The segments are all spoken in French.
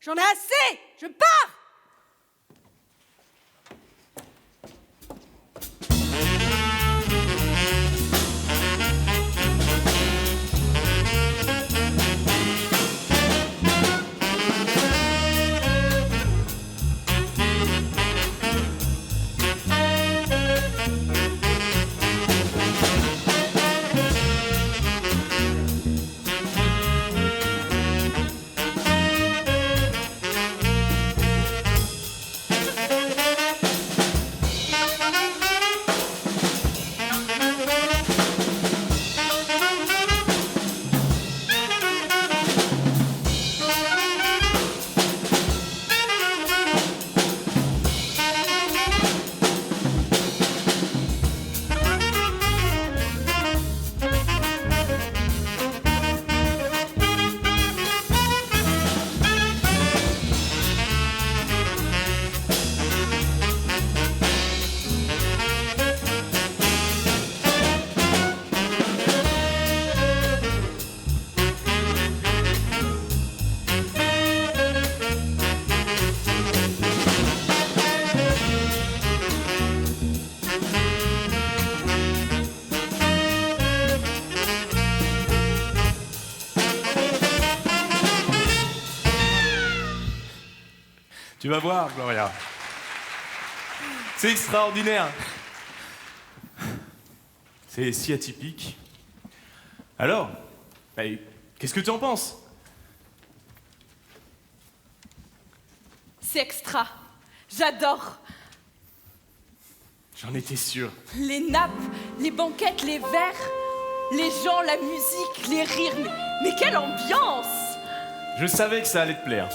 J'en ai assez! Je pars! Tu vas voir, Gloria. C'est extraordinaire. C'est si atypique. Alors, qu'est-ce que tu en penses? C'est extra. J'adore. J'en étais sûr. Les nappes, les banquettes, les verres, les gens, la musique, les rires. Mais quelle ambiance! Je savais que ça allait te plaire.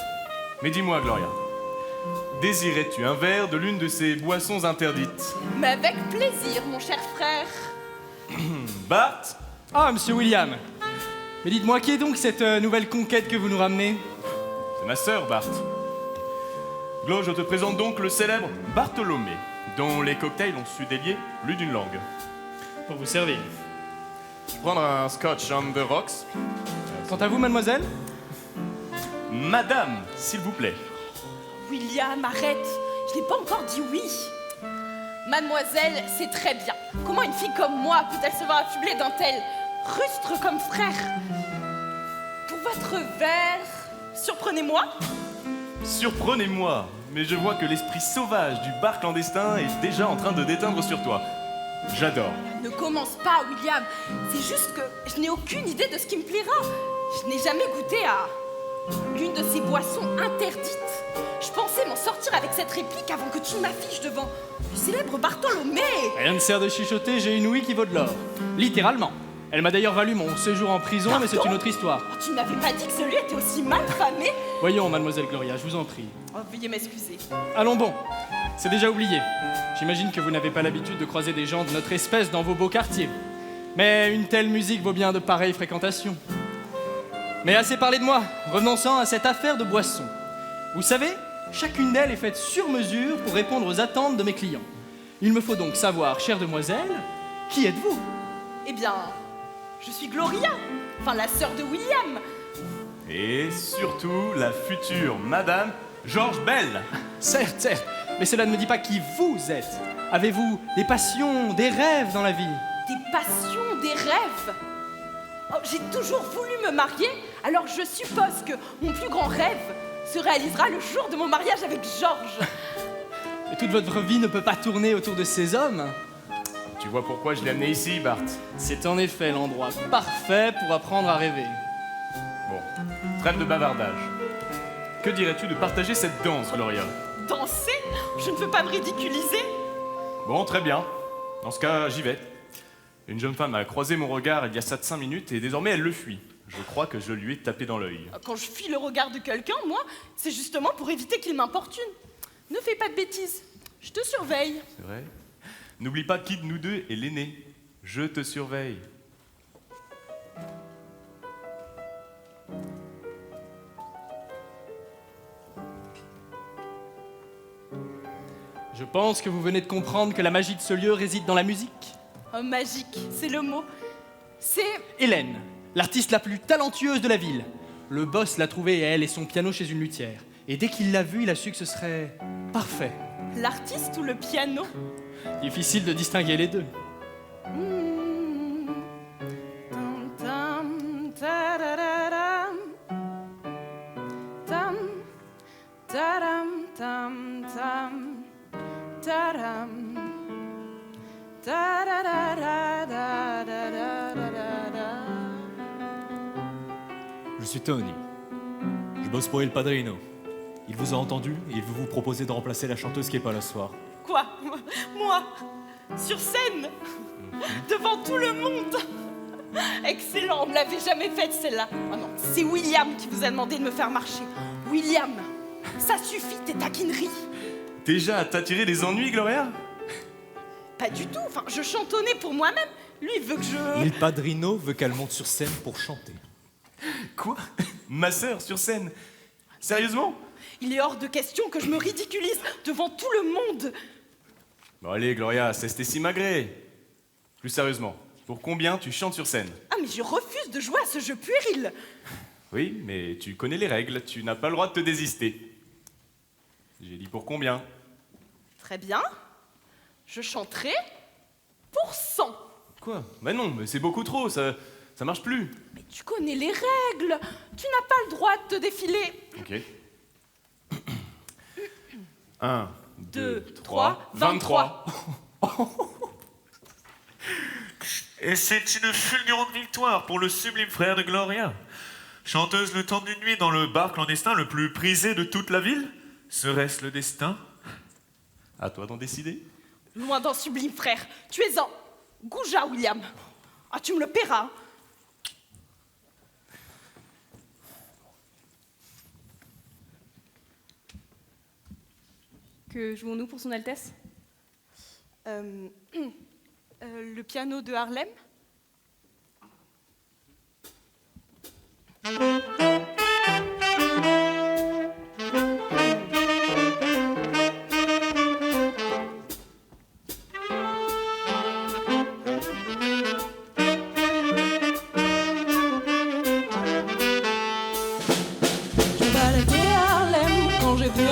Mais dis-moi, Gloria, désirais-tu un verre de l'une de ces boissons interdites? Mais avec plaisir, mon cher frère. Bart? Ah, monsieur William. Mais dites-moi, qui est donc cette nouvelle conquête que vous nous ramenez? C'est ma sœur, Bart. Glo, je te présente donc le célèbre Bartholomé, dont les cocktails ont su délier plus d'une langue. Pour vous servir. Je vais prendre un scotch on the rocks. Quant à vous, mademoiselle? Madame, s'il vous plaît. William, arrête. Je n'ai pas encore dit oui. Mademoiselle, c'est très bien. Comment une fille comme moi peut-elle se voir affublée d'un tel rustre comme frère? Pour votre verre, surprenez-moi. Surprenez-moi, mais je vois que l'esprit sauvage du bar clandestin est déjà en train de déteindre sur toi. J'adore. Ne commence pas, William. C'est juste que je n'ai aucune idée de ce qui me plaira. Je n'ai jamais goûté à l'une de ces boissons interdites. Je pensais m'en sortir avec cette réplique avant que tu m'affiches devant le célèbre Bartholomé. Rien ne sert de chuchoter, j'ai une ouïe qui vaut de l'or. Littéralement. Elle m'a d'ailleurs valu mon séjour en prison, Pardon? mais c'est une autre histoire. Oh, tu n'avais pas dit que celui était aussi mal famé. Voyons, mademoiselle Gloria, je vous en prie. Oh, veuillez m'excuser. Allons bon, c'est déjà oublié. J'imagine que vous n'avez pas l'habitude de croiser des gens de notre espèce dans vos beaux quartiers. Mais une telle musique vaut bien de pareilles fréquentations. Mais assez parlé de moi, revenons-en à cette affaire de boisson. Vous savez, chacune d'elles est faite sur mesure pour répondre aux attentes de mes clients. Il me faut donc savoir, chère demoiselle, qui êtes-vous? Eh bien, je suis Gloria, enfin la sœur de William. Et surtout, la future Madame George Bell. Certes, certes, mais cela ne me dit pas qui vous êtes. Avez-vous des passions, des rêves dans la vie? Des passions, des rêves. Oh, j'ai toujours voulu me marier, alors je suppose que mon plus grand rêve se réalisera le jour de mon mariage avec Georges. Et toute votre vie ne peut pas tourner autour de ces hommes. Tu vois pourquoi je l'ai amené ici, Bart? C'est en effet l'endroit parfait pour apprendre à rêver. Bon, trêve de bavardage. Que dirais-tu de partager cette danse, Gloria? Danser? Je ne veux pas me ridiculiser. Bon, très bien. Dans ce cas, j'y vais. Une jeune femme a croisé mon regard il y a ça de 5 minutes et désormais elle le fuit. Je crois que je lui ai tapé dans l'œil. Quand je fuis le regard de quelqu'un, moi, c'est justement pour éviter qu'il m'importune. Ne fais pas de bêtises. Je te surveille. C'est vrai? N'oublie pas qui de nous deux est l'aîné. Je te surveille. Je pense que vous venez de comprendre que la magie de ce lieu réside dans la musique. Oh, magique, c'est le mot. C'est... Hélène, l'artiste la plus talentueuse de la ville. Le boss l'a trouvée, elle et son piano chez une luthière. Et dès qu'il l'a vu, il a su que ce serait parfait. L'artiste ou le piano? Difficile de distinguer les deux. Tam, tam, tarararam. Tam, taram, tam, tam, taram. Tarararararararara. Je suis Tony. Je bosse pour El Padrino. Il vous a entendu et il veut vous proposer de remplacer la chanteuse qui est pas là ce soir. Quoi? Moi? Sur scène? Devant tout le monde? Excellent, on ne l'avait jamais faite celle-là. Oh non, c'est William qui vous a demandé de me faire marcher. William, ça suffit tes taquineries. Déjà à t'attirer des ennuis, Gloria? Pas du tout, enfin je chantonnais pour moi-même. Lui il veut que je... El Padrino veut qu'elle monte sur scène pour chanter. Quoi? Ma sœur sur scène? Sérieusement? Il est hors de question que je me ridiculise devant tout le monde. Bon allez, Gloria, c'est si magré. Plus sérieusement, pour combien tu chantes sur scène? Ah mais je refuse de jouer à ce jeu puéril. Oui, mais tu connais les règles, tu n'as pas le droit de te désister. J'ai dit pour combien? Très bien, je chanterai pour 100. Quoi? Bah non, mais c'est beaucoup trop, ça marche plus. Mais tu connais les règles, tu n'as pas le droit de te défiler. Ok. 1, 2, 3, 23. Et c'est une fulgurante victoire pour le sublime frère de Gloria. Chanteuse le temps d'une nuit dans le bar clandestin le plus prisé de toute la ville. Serait-ce le destin? À toi d'en décider. Loin d'un sublime frère, tu es un goujat, William. Ah, tu me le paieras. Que jouons-nous pour son Altesse? Le piano de Harlem.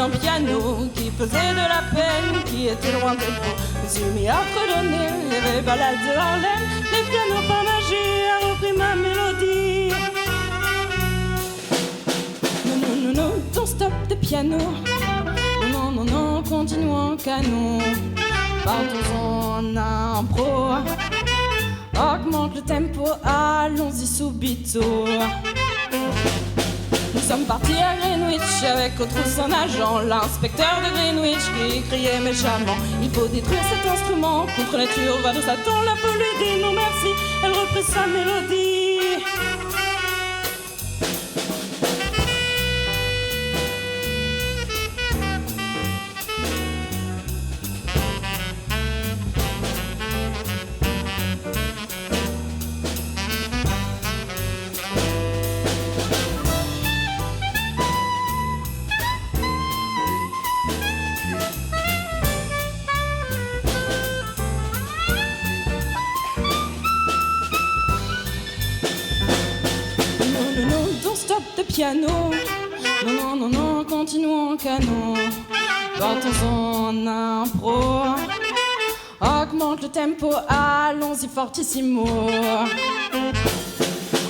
Un piano qui faisait de la peine, qui était loin d'être beau. J'ai mis à fredonner les ballades de Harlem. Les pianos par magie a repris ma mélodie. Non, non, non, non, don't stop the piano. Non, non, non, continuons en canon. Partons en impro. Augmente le tempo, allons-y subito. Nous sommes partis à Greenwich avec au trou son agent, l'inspecteur de Greenwich qui criait méchamment: il faut détruire cet instrument, contre nature va de Satan. La folie dit non merci, elle reprit sa mélodie. Piano, non, non, non, non, continuons en canon. Partons en impro. Augmente le tempo, allons-y fortissimo.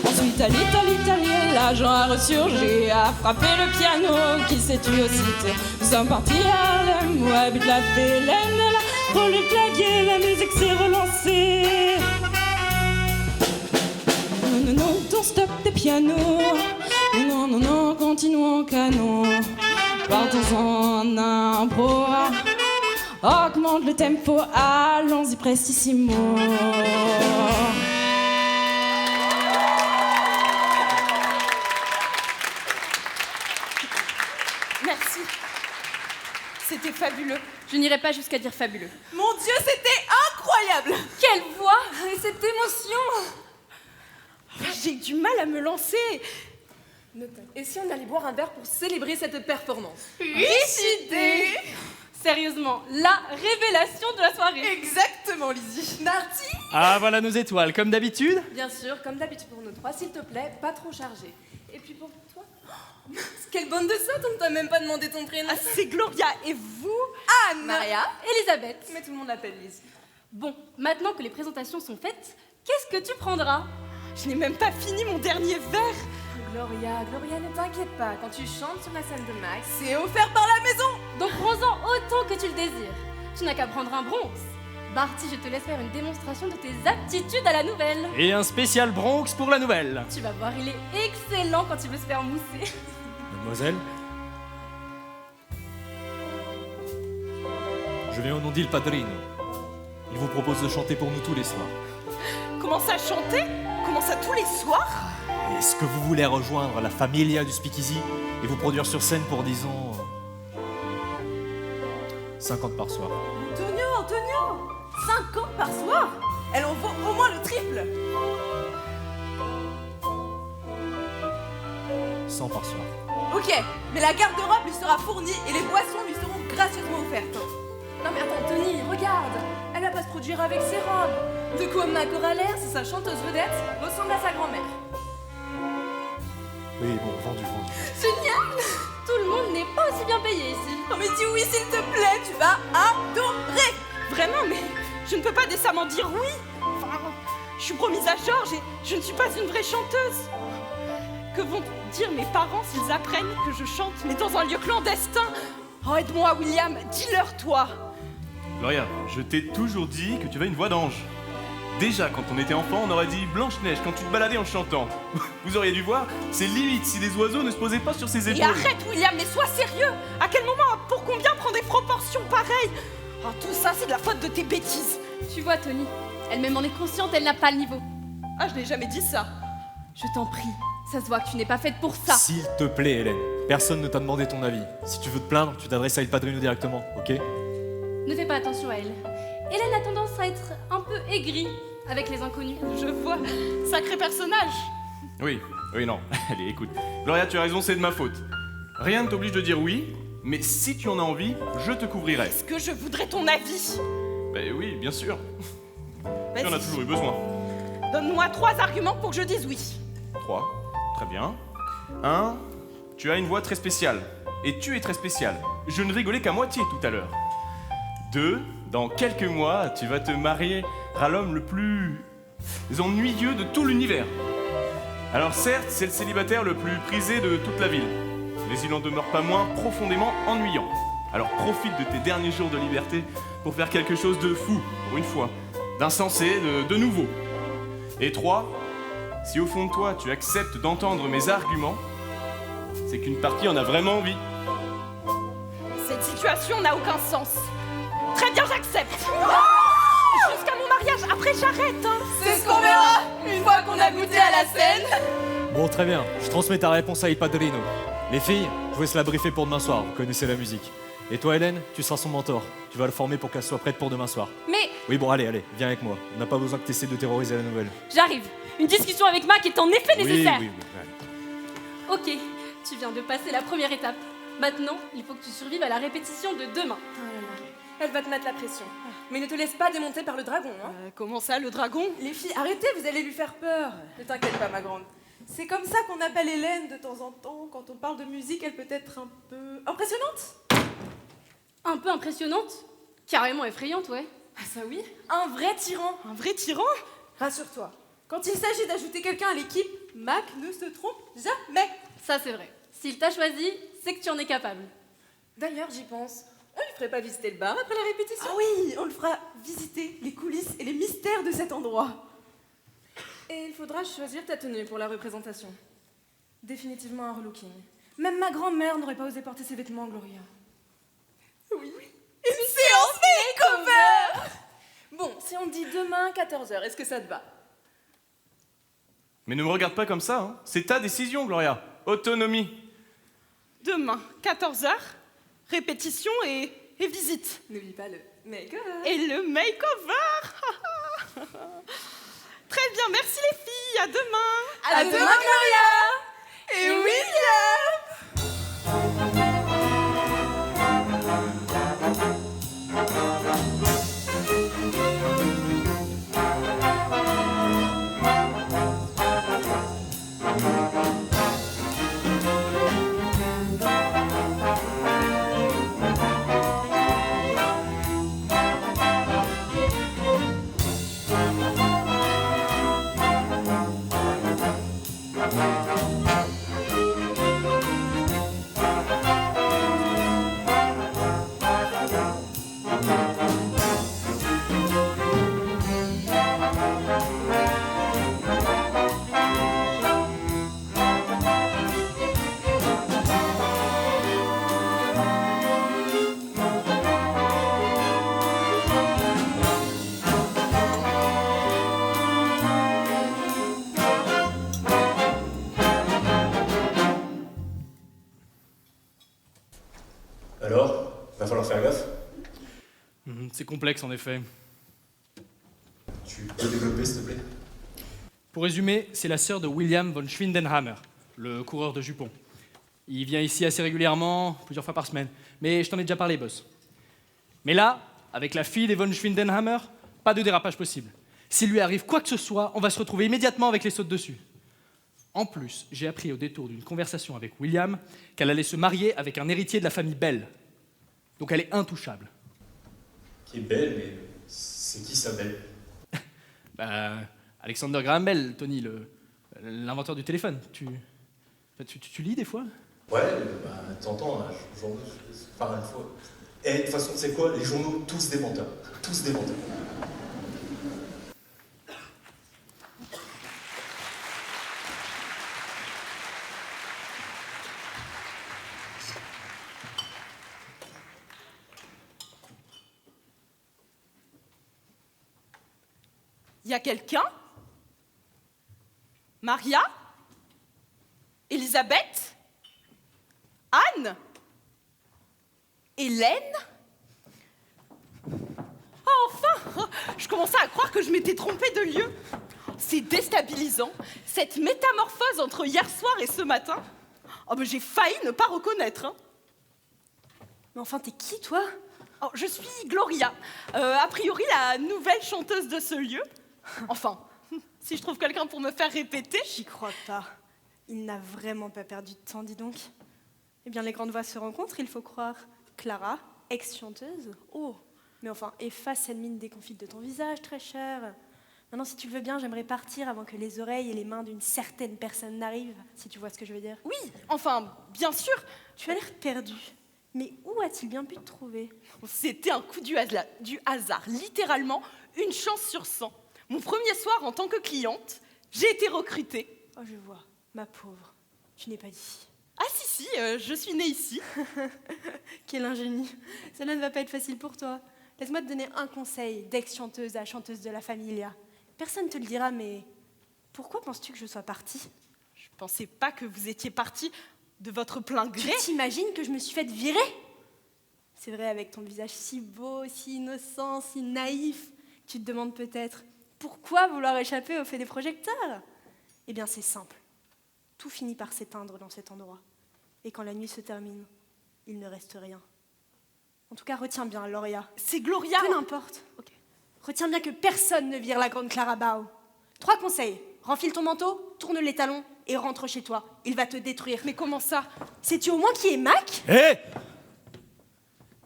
Ensuite à l'Italie, l'agent a ressurgi, a frappé le piano qui s'est tué aussitôt. Nous sommes partis à Harlem où habite la Hélène. Elle a relu le clavier, la musique s'est relancée. Non, non, non, don't stop the piano. Non, non, non, continuons en canon. Partons en impro. Augmente le tempo, allons-y prestissimo. Merci. C'était fabuleux. Je n'irai pas jusqu'à dire fabuleux. Mon Dieu, c'était incroyable. Quelle voix et cette émotion! J'ai du mal à me lancer. Et si on allait boire un verre pour célébrer cette performance? Riche idée. Sérieusement, la révélation de la soirée. Exactement, Lizzie. Marty? Ah, voilà nos étoiles, comme d'habitude. Bien sûr, comme d'habitude pour nous trois, s'il te plaît, pas trop chargé. Et puis pour toi? Quelle bande de sottes, on ne t'a même pas demandé ton prénom. Ah, c'est Gloria, et vous? Anne. Maria. Elisabeth. Mais tout le monde l'appelle Lise. Bon, maintenant que les présentations sont faites, qu'est-ce que tu prendras? Je n'ai même pas fini mon dernier verre. Gloria, ne t'inquiète pas. Quand tu chantes sur la scène de Max, c'est offert par la maison. Donc prends-en autant que tu le désires. Tu n'as qu'à prendre un bronze. Barty, je te laisse faire une démonstration de tes aptitudes à la nouvelle. Et un spécial Bronx pour la nouvelle. Tu vas voir, il est excellent quand il veut se faire mousser. Mademoiselle, je viens au nom d'Il Padrino. Il vous propose de chanter pour nous tous les soirs. Comment ça chanter? Comment ça tous les soirs? Est-ce que vous voulez rejoindre la familia du Speakeasy et vous produire sur scène pour, disons, 50 par soir? Antonio 50 par soir. Elle en vaut au moins le triple. 100 par soir. Ok, mais la garde-robe lui sera fournie et les boissons lui seront gracieusement offertes. Non mais attends, Tony, regarde. Elle va pas se produire avec ses robes. De quoi ma chorale, c'est sa chanteuse vedette, ressemble à sa grand-mère. Oui, bon, vendu. Génial! Tout le monde n'est pas aussi bien payé ici. Oh mais dis oui s'il te plaît, tu vas adorer. Vraiment, mais je ne peux pas décemment dire oui. Enfin, je suis promise à Georges et je ne suis pas une vraie chanteuse. Que vont dire mes parents s'ils apprennent que je chante, mais dans un lieu clandestin? Oh, aide-moi, William, dis-leur, toi. Gloria, je t'ai toujours dit que tu avais une voix d'ange. Déjà, quand on était enfant, on aurait dit Blanche-Neige quand tu te baladais en chantant. Vous auriez dû voir, c'est limite si des oiseaux ne se posaient pas sur ses épaules. Et arrête, William, mais sois sérieux. À quel moment, pour combien prendre des proportions pareilles? Oh, tout ça, c'est de la faute de tes bêtises. Tu vois, Tony, elle-même en est consciente, elle n'a pas le niveau. Ah, je n'ai jamais dit ça. Je t'en prie, ça se voit que tu n'es pas faite pour ça. S'il te plaît, Hélène, personne ne t'a demandé ton avis. Si tu veux te plaindre, tu t'adresses à Il Padrino directement, ok? Ne fais pas attention à elle. Hélène a tendance à être un peu aigrie avec les inconnus. Je vois, sacré personnage. Oui, non. Allez, écoute. Gloria, tu as raison, c'est de ma faute. Rien ne t'oblige de dire oui, mais si tu en as envie, je te couvrirai. Est-ce que je voudrais ton avis? Ben oui, bien sûr. Tu en as Vas-y, toujours eu besoin. donne-moi 3 arguments pour que je dise oui. 3. Très bien. 1. Tu as une voix très spéciale. Et tu es très spécial. Je ne rigolais qu'à moitié tout à l'heure. 2. Dans quelques mois, tu vas te marier à l'homme le plus ennuyeux de tout l'univers. Alors certes, c'est le célibataire le plus prisé de toute la ville. Mais il n'en demeure pas moins profondément ennuyant. Alors profite de tes derniers jours de liberté pour faire quelque chose de fou, pour une fois. D'insensé, de nouveau. Et 3. Si au fond de toi, tu acceptes d'entendre mes arguments, c'est qu'une partie en a vraiment envie. Cette situation n'a aucun sens. Très bien, j'accepte. Jusqu'à mon mariage, après j'arrête. Hein. C'est ce qu'on verra une fois qu'on a goûté à la scène. Bon, très bien, je transmets ta réponse à Il Padrino. Les filles, je vous laisse la briefer pour demain soir, vous connaissez la musique. Et toi, Hélène, tu seras son mentor. Tu vas le former pour qu'elle soit prête pour demain soir. Mais Oui, bon, allez, viens avec moi. On n'a pas besoin que tu essaies de terroriser la nouvelle. j'arrive. Une discussion avec Mac est en effet nécessaire. Oui, allez. Ok, tu viens de passer la première étape. Maintenant, il faut que tu survives à la répétition de demain. Elle va te mettre la pression. Mais ne te laisse pas démonter par le dragon, hein. Comment ça, le dragon? Les filles, arrêtez, vous allez lui faire peur. Ne t'inquiète pas, ma grande. C'est comme ça qu'on appelle Hélène de temps en temps. Quand on parle de musique, elle peut être un peu impressionnante. Un peu impressionnante, carrément effrayante, ouais. Ah ça oui, un vrai tyran. Un vrai tyran? Rassure-toi, quand il s'agit d'ajouter quelqu'un à l'équipe, Mac ne se trompe jamais. Ça c'est vrai. S'il t'a choisi, c'est que tu en es capable. D'ailleurs, j'y pense. On lui ferait pas visiter le bar après la répétition? Ah oui, on le fera visiter les coulisses et les mystères de cet endroit. Et il faudra choisir ta tenue pour la représentation. Définitivement un relooking. Même ma grand-mère n'aurait pas osé porter ses vêtements, Gloria. Oui, une séance makeover. Bon, si on dit demain 14h, est-ce que ça te va? Mais ne me regarde pas comme ça, hein. C'est ta décision, Gloria. Autonomie. Demain, 14h, répétition et visite. N'oublie pas le makeover. Et le makeover. Très bien, merci les filles, à demain. À demain, Gloria. Et William. complexe en effet. Tu peux développer, s'il te plaît? Pour résumer, c'est la sœur de William von Schwindenhammer, le coureur de jupons. Il vient ici assez régulièrement, plusieurs fois par semaine. Mais je t'en ai déjà parlé, boss. Mais là, avec la fille des von Schwindenhammer, pas de dérapage possible. S'il lui arrive quoi que ce soit, on va se retrouver immédiatement avec les sautes dessus. En plus, j'ai appris au détour d'une conversation avec William qu'elle allait se marier avec un héritier de la famille Bell. Donc elle est intouchable. Qui est belle, mais c'est qui sa belle? Alexander Graham Bell, Tony, l'inventeur du téléphone. Tu lis des fois? Ouais, t'entends, enfin, une fois. Et de toute façon, c'est quoi? Les journaux, tous des menteurs. Tous des menteurs. Y a quelqu'un? Maria? Elisabeth? Anne? Hélène? Oh, enfin! Je commençais à croire que je m'étais trompée de lieu. C'est déstabilisant, cette métamorphose entre hier soir et ce matin. Oh, mais j'ai failli ne pas reconnaître. Hein. Mais enfin, t'es qui, toi? Oh, je suis Gloria, a priori la nouvelle chanteuse de ce lieu. Enfin, si je trouve quelqu'un pour me faire répéter... J'y crois pas. Il n'a vraiment pas perdu de temps, dis donc. Eh bien, les grandes voix se rencontrent, il faut croire. Clara, ex-chanteuse. Oh, mais enfin, efface cette mine déconfite de ton visage, très cher. Maintenant, si tu le veux bien, j'aimerais partir avant que les oreilles et les mains d'une certaine personne n'arrivent, si tu vois ce que je veux dire. Oui, enfin, bien sûr. Tu as l'air perdu. Mais où a-t-il bien pu te trouver? C'était un coup du hasard, littéralement une chance sur 100. Mon premier soir en tant que cliente, j'ai été recrutée. Oh, je vois. Ma pauvre, tu n'es pas d'ici. Ah si, je suis née ici. Quel ingénie. Cela ne va pas être facile pour toi. Laisse-moi te donner un conseil d'ex-chanteuse à chanteuse de la Familia. Personne ne te le dira, mais pourquoi penses-tu que je sois partie? Je pensais pas que vous étiez partie de votre plein gré. Tu t'imagines que je me suis faite virer? C'est vrai, avec ton visage si beau, si innocent, si naïf, tu te demandes peut-être pourquoi vouloir échapper au fait des projecteurs? Eh bien, c'est simple. Tout finit par s'éteindre dans cet endroit. Et quand la nuit se termine, il ne reste rien. En tout cas, retiens bien, Gloria. C'est Gloria. Peu n'importe. Okay. Retiens bien que personne ne vire la grande Clara Bao. 3 conseils. Renfile ton manteau, tourne les talons et rentre chez toi. Il va te détruire. Mais comment ça? Sais-tu au moins qui est Mac? Hé!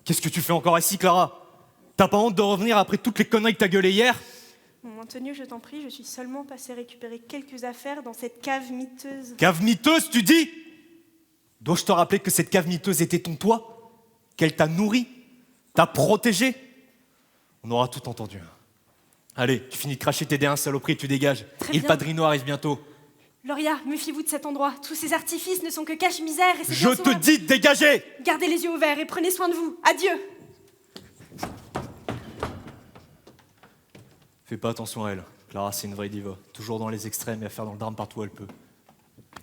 Qu'est-ce que tu fais encore ici, Clara? T'as pas honte de revenir après toutes les conneries que t'as gueulées hier? Bon, Antonio, je t'en prie, je suis seulement passée récupérer quelques affaires dans cette cave miteuse. Cave miteuse, tu dis? Dois-je te rappeler que cette cave miteuse était ton toit? Qu'elle t'a nourri? T'a protégé? On aura tout entendu. Allez, tu finis de cracher tes dés, saloperie, tu dégages. Très Et le bien. padrino arrive bientôt. Gloria, méfiez-vous de cet endroit. Tous ces artifices ne sont que cache-misère et c'est Je bien te souvent- dis de dégager! Gardez les yeux ouverts et prenez soin de vous. Adieu. Fais pas attention à elle. Clara, c'est une vraie diva. Toujours dans les extrêmes et à faire dans le drame partout où elle peut.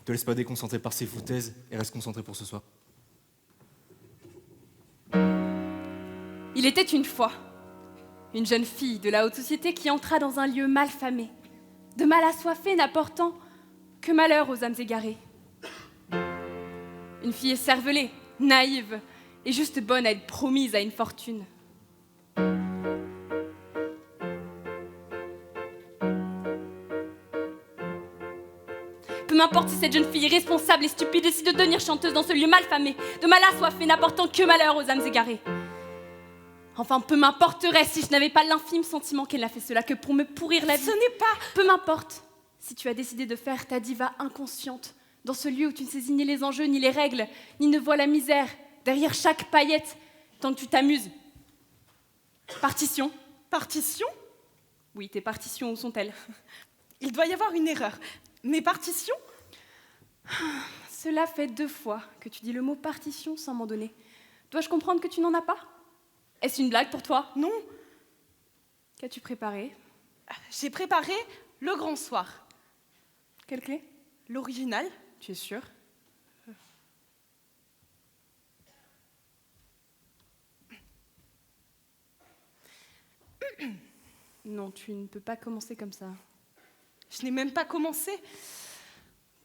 Te laisse pas déconcentrer par ses foutaises et reste concentré pour ce soir. Il était une fois une jeune fille de la haute société qui entra dans un lieu mal famé, de mal assoiffé n'apportant que malheur aux âmes égarées. Une fille écervelée, naïve et juste bonne à être promise à une fortune. Peu m'importe si cette jeune fille irresponsable et stupide décide de devenir chanteuse dans ce lieu mal famé, de mal assoiffé n'apportant que malheur aux âmes égarées. Enfin, peu m'importerait si je n'avais pas l'infime sentiment qu'elle n'a fait cela que pour me pourrir la vie. Ce n'est pas... Peu m'importe si tu as décidé de faire ta diva inconsciente dans ce lieu où tu ne saisis ni les enjeux, ni les règles, ni ne vois la misère derrière chaque paillette, tant que tu t'amuses. Partition. Partition? Oui, tes partitions, où sont-elles? Il doit y avoir une erreur. Mes partitions? Cela fait 2 fois que tu dis le mot partition sans m'en donner. Dois-je comprendre que tu n'en as pas? Est-ce une blague pour toi? Non. Qu'as-tu préparé? J'ai préparé le grand soir. Quelle clé? L'original. Tu es sûre? Non, tu ne peux pas commencer comme ça. Je n'ai même pas commencé.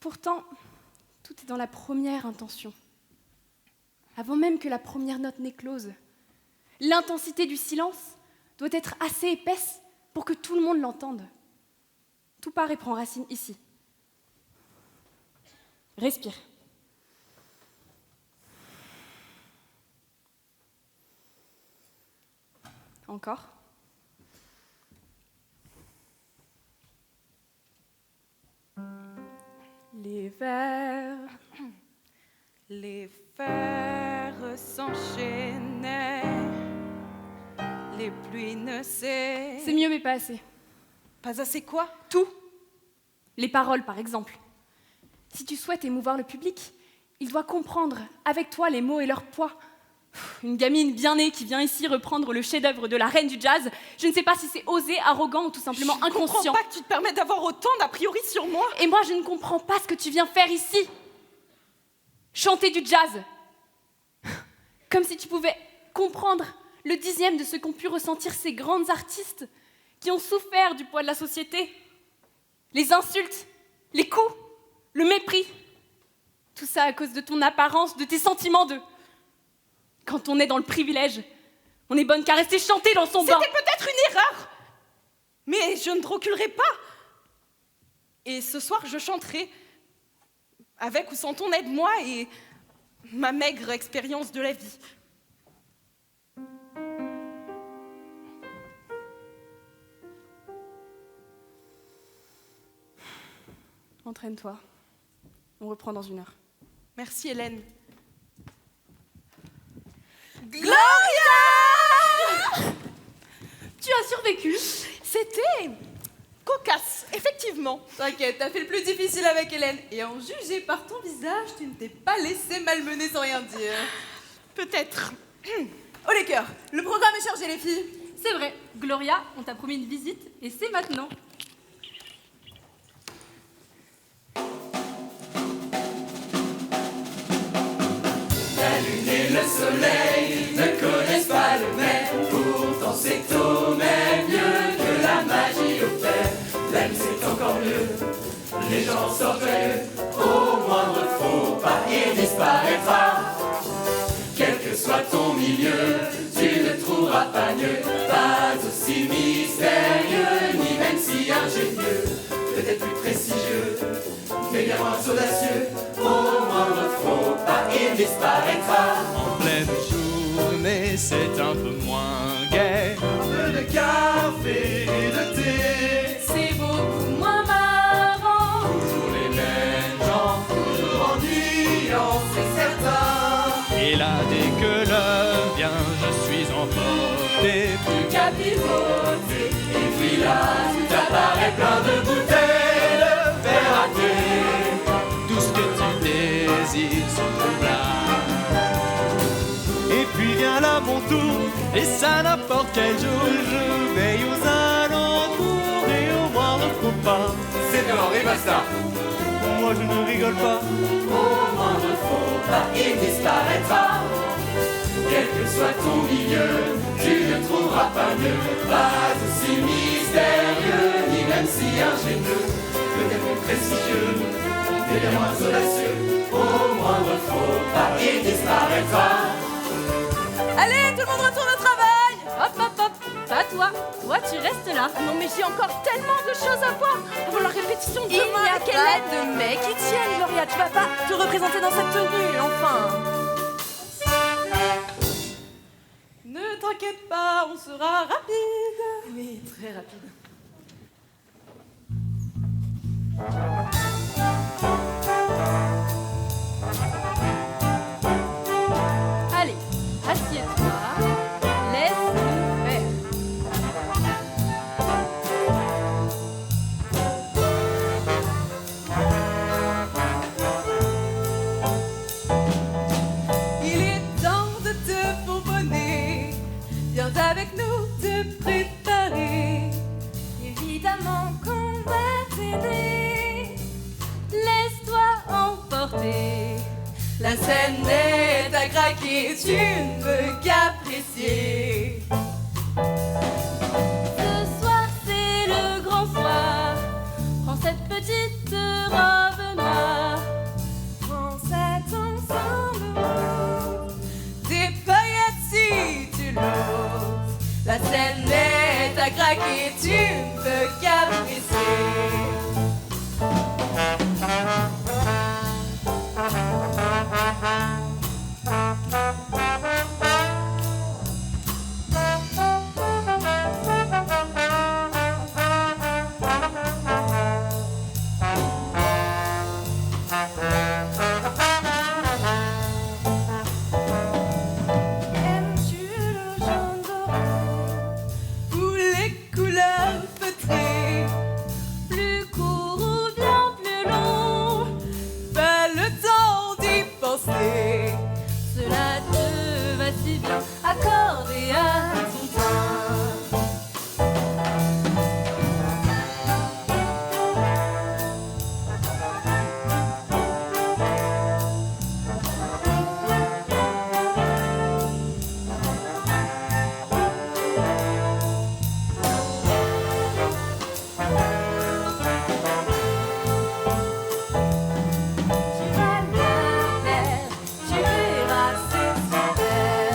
Pourtant, tout est dans la première intention. Avant même que la première note n'éclose, l'intensité du silence doit être assez épaisse pour que tout le monde l'entende. Tout part et prend racine ici. Respire. Encore. Les vers s'enchaînaient, les pluies ne cessent. C'est mieux mais pas assez. Pas assez quoi? Tout. Les paroles, par exemple. Si tu souhaites émouvoir le public, il doit comprendre avec toi les mots et leur poids. Une gamine bien née qui vient ici reprendre le chef-d'œuvre de la reine du jazz, je ne sais pas si c'est osé, arrogant ou tout simplement inconscient. Je comprends pas que tu te permettes d'avoir autant d'a priori sur moi. Et moi, je ne comprends pas ce que tu viens faire ici. Chanter du jazz. Comme si tu pouvais comprendre le 10e de ce qu'ont pu ressentir ces grandes artistes qui ont souffert du poids de la société. Les insultes, les coups, le mépris. Tout ça à cause de ton apparence, de tes sentiments de... Quand on est dans le privilège, on est bonne qu'à rester chanter dans son bain. C'était peut-être une erreur, mais je ne te reculerai pas. Et ce soir, je chanterai, avec ou sans ton aide, moi et ma maigre expérience de la vie. Entraîne-toi. On reprend dans 1 heure. Merci Hélène. Gloria! Tu as survécu. C'était cocasse, effectivement. T'inquiète, t'as fait le plus difficile avec Hélène. Et en juger par ton visage, tu ne t'es pas laissé malmener sans rien dire. Peut-être. Oh les cœurs, le programme est chargé les filles. C'est vrai, Gloria, on t'a promis une visite et c'est maintenant. La lune et le soleil ne connaissent pas le même. Pourtant c'est au même mieux que la magie opère. La nuit c'est encore mieux, les gens sortent joyeux. Au moindre faux pas il disparaîtra. Quel que soit ton milieu, tu ne trouveras pas mieux. Pas aussi mystérieux, ni même si ingénieux. Peut-être plus prestigieux, mais bien moins audacieux. Au moindre faux pas il disparaîtra. En pleine journée, c'est un peu moins gai. Un peu de café et de thé. C'est beaucoup moins marrant. Toujours les mêmes gens, toujours ennuyants, c'est certain. Et là, dès que l'heure vient, je suis emporté. Plus qu'à pivoter. Et puis là, tout apparaît plein de bouteilles de verre à thé. Tout ce que tu désires se trouve là. Et puis vient là mon tour, et ça n'importe quel jour. Je veille aux alentours et au moindre faux pas. C'est dehors et basta. Moi je ne rigole pas. Au moindre faux pas, il disparaîtra. Quel que soit ton milieu, tu ne trouveras pas mieux. Pas aussi mystérieux, ni même si ingénieux. Peut-être plus prestigieux, mais bien moins audacieux. Au moindre faux pas, il disparaîtra. Allez, tout le monde retourne au travail. Hop, hop, hop. Pas toi. Toi, tu restes là. Non mais j'ai encore tellement de choses à voir avant la répétition de Il demain n'y a avec pas Hélène. de mec qui tienne, Gloria. Tu vas pas te représenter dans cette tenue, enfin. Ne t'inquiète pas, on sera rapide. Oui, très rapide. Allez, assieds-toi. Laisse-nous faire. Il est temps de te bonbonner. Viens avec nous te préparer. Évidemment qu'on va t'aider. Laisse-toi emporter. La scène est à craquer, tu ne peux qu'apprécier. craquer, tu me peux capricer. Aimes-tu le jaune doré ou les couleurs feutrées? Plus court ou bien plus long, pas le temps d'y penser. Cela te va si bien accordé à ton teint. Tu vas le faire, tu verras, c'est super.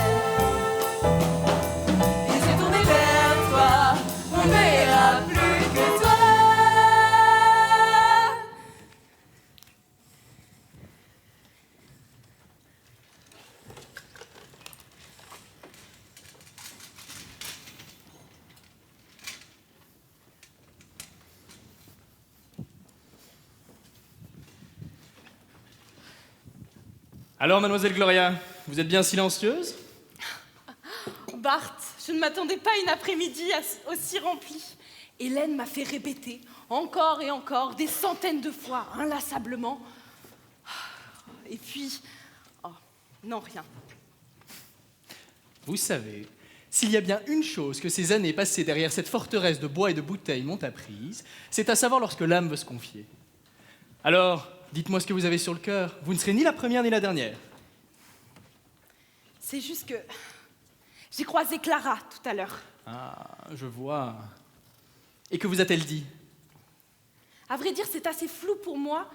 Les yeux tournés vers toi, on verra plus que toi. Alors, mademoiselle Gloria, vous êtes bien silencieuse? Bart, je ne m'attendais pas à une après-midi aussi remplie. Hélène m'a fait répéter encore et encore, des centaines de fois, inlassablement. Et puis... Oh, non, rien. Vous savez, s'il y a bien une chose que ces années passées derrière cette forteresse de bois et de bouteilles m'ont apprise, c'est à savoir lorsque l'âme veut se confier. Alors, dites-moi ce que vous avez sur le cœur. Vous ne serez ni la première ni la dernière. C'est juste que... J'ai croisé Clara tout à l'heure. Ah, je vois. Et que vous a-t-elle dit? À vrai dire, c'est assez flou pour moi.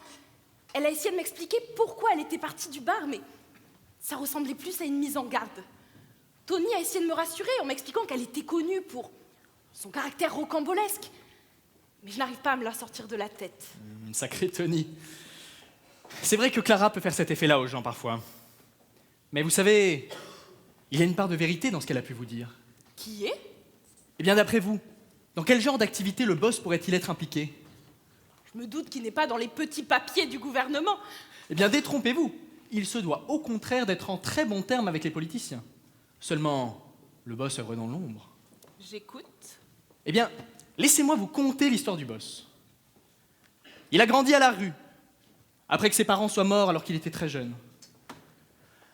Elle a essayé de m'expliquer pourquoi elle était partie du bar, mais ça ressemblait plus à une mise en garde. Tony a essayé de me rassurer en m'expliquant qu'elle était connue pour son caractère rocambolesque. Mais je n'arrive pas à me la sortir de la tête. Sacré Tony. C'est vrai que Clara peut faire cet effet-là aux gens parfois. Mais vous savez, il y a une part de vérité dans ce qu'elle a pu vous dire. Qui est? Eh bien, d'après vous, dans quel genre d'activité le boss pourrait-il être impliqué? Je me doute qu'il n'est pas dans les petits papiers du gouvernement. Eh bien, détrompez-vous. Il se doit au contraire d'être en très bon terme avec les politiciens. Seulement, le boss œuvre dans l'ombre. J'écoute. Eh bien, laissez-moi vous conter l'histoire du boss. Il a grandi à la rue, après que ses parents soient morts alors qu'il était très jeune.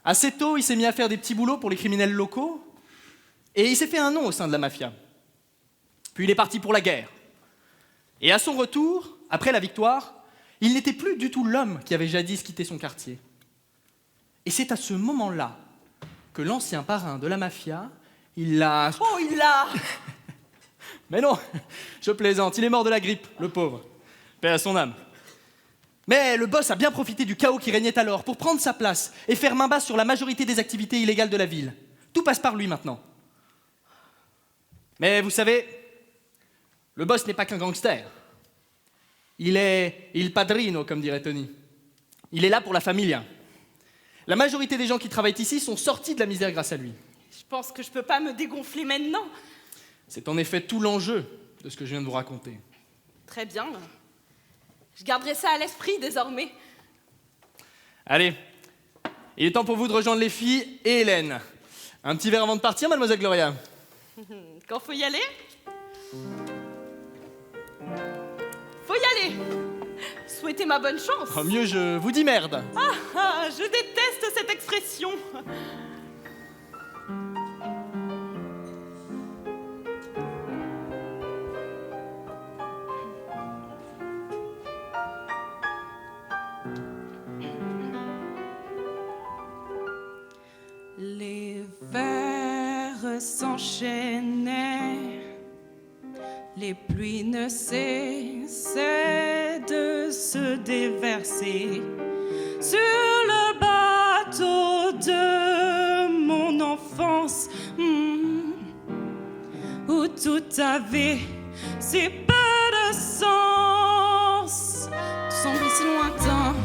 Assez tôt, il s'est mis à faire des petits boulots pour les criminels locaux, et il s'est fait un nom au sein de la mafia. Puis il est parti pour la guerre. Et à son retour, après la victoire, il n'était plus du tout l'homme qui avait jadis quitté son quartier. Et c'est à ce moment-là que l'ancien parrain de la mafia, il l'a... Oh, il l'a! Mais non, je plaisante, il est mort de la grippe, le pauvre. Paix à son âme. Mais le boss a bien profité du chaos qui régnait alors pour prendre sa place et faire main basse sur la majorité des activités illégales de la ville. Tout passe par lui maintenant. Mais vous savez, le boss n'est pas qu'un gangster. Il est il padrino, comme dirait Tony. Il est là pour la familia. La majorité des gens qui travaillent ici sont sortis de la misère grâce à lui. Je pense que je peux pas me dégonfler maintenant. C'est en effet tout l'enjeu de ce que je viens de vous raconter. Très bien. Je garderai ça à l'esprit désormais. Allez, il est temps pour vous de rejoindre les filles et Hélène. Un petit verre avant de partir, mademoiselle Gloria? Quand faut y aller? Faut y aller. Souhaitez ma bonne chance. Oh, mieux, je vous dis merde. Ah, je déteste cette expression. Les vers s'enchaînaient, les pluies ne cessaient de se déverser sur le bateau de mon enfance, où toute ta vie, si peu de sens. Tout semble si lointain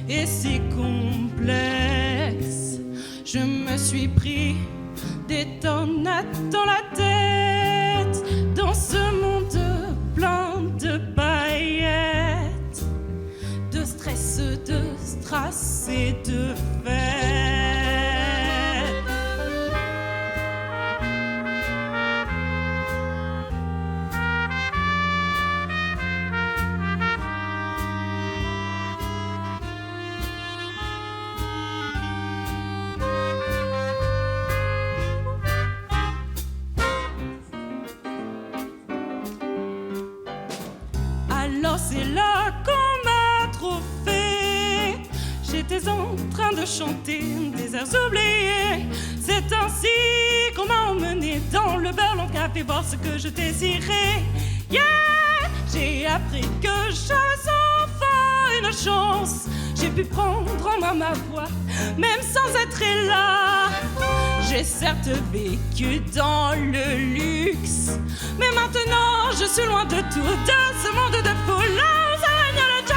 et si complexe. Je me suis pris des tornades dans la tête, dans ce monde plein de paillettes, de stress, de strass et de fêtes. Alors c'est là qu'on m'a trouvé. J'étais en train de chanter des airs oubliés. C'est ainsi qu'on m'a emmené dans le bar, l'on café voir ce que je désirais. Yeah! J'ai appris que j'avais enfin une chance. J'ai pu prendre en main ma voix, même sans être là. J'ai certes vécu dans le luxe, mais maintenant je suis loin de tout, de ce monde de foule. Là où ça règne le jazz.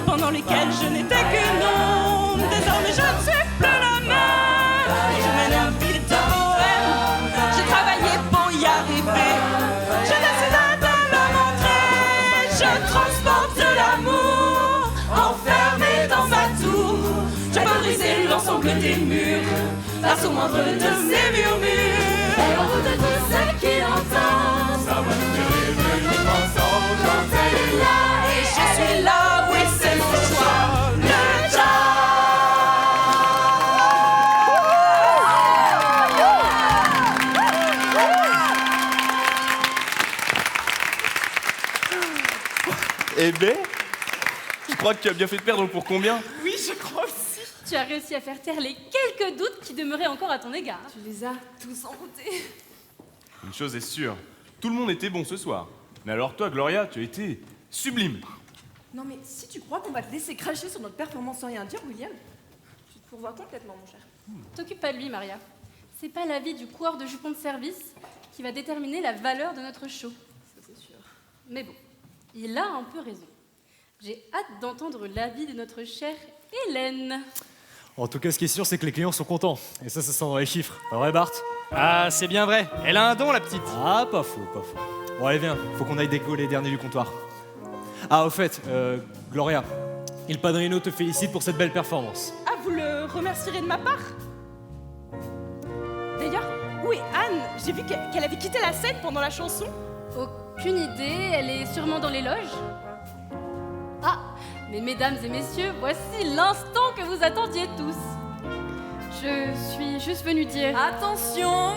Pendant lesquelles je n'étais qu'une ombre. Désormais je ne suis plus la même. Je mène une vie de bohème. J'ai travaillé pour y arriver. Je décide de le montrer. Je transporte l'amour enfermé dans ma tour. Je peux briser l'ensemble des murs grâce au moindre de ces murmures. Et en route de tous ceux qui l'entendent, sa voiture est venue ensemble quand elle est là. Je suis là, oui c'est mon choix, le Eh ben, je crois que tu as bien fait de perdre pour combien? Oui, je crois aussi. Tu as réussi à faire taire les quelques doutes qui demeuraient encore à ton égard. Tu les as tous envoûtés. Une chose est sûre, tout le monde était bon ce soir. Mais alors toi, Gloria, tu as été sublime. Non mais si tu crois qu'on va te laisser cracher sur notre performance sans rien dire, William, tu te fourvoies complètement, mon cher. T'occupe pas de lui, Maria. C'est pas l'avis du coureur de jupons de service qui va déterminer la valeur de notre show. Ça c'est sûr. Mais bon, il a un peu raison. J'ai hâte d'entendre l'avis de notre chère Hélène. En tout cas, ce qui est sûr, c'est que les clients sont contents. Et ça se sent dans les chiffres. Pas vrai, Bart? Ah, c'est bien vrai. Elle a un don, la petite. Ah, pas faux, pas faux. Bon, allez, viens. Faut qu'on aille déco les derniers du comptoir. Ah, au fait, Gloria, Il Padrino te félicite pour cette belle performance. Ah, vous le remercierez de ma part? D'ailleurs, où est Anne? J'ai vu qu'elle avait quitté la scène pendant la chanson. Aucune idée, elle est sûrement dans les loges. Ah, mais mesdames et messieurs, voici l'instant que vous attendiez tous. Je suis juste venue dire... Attention!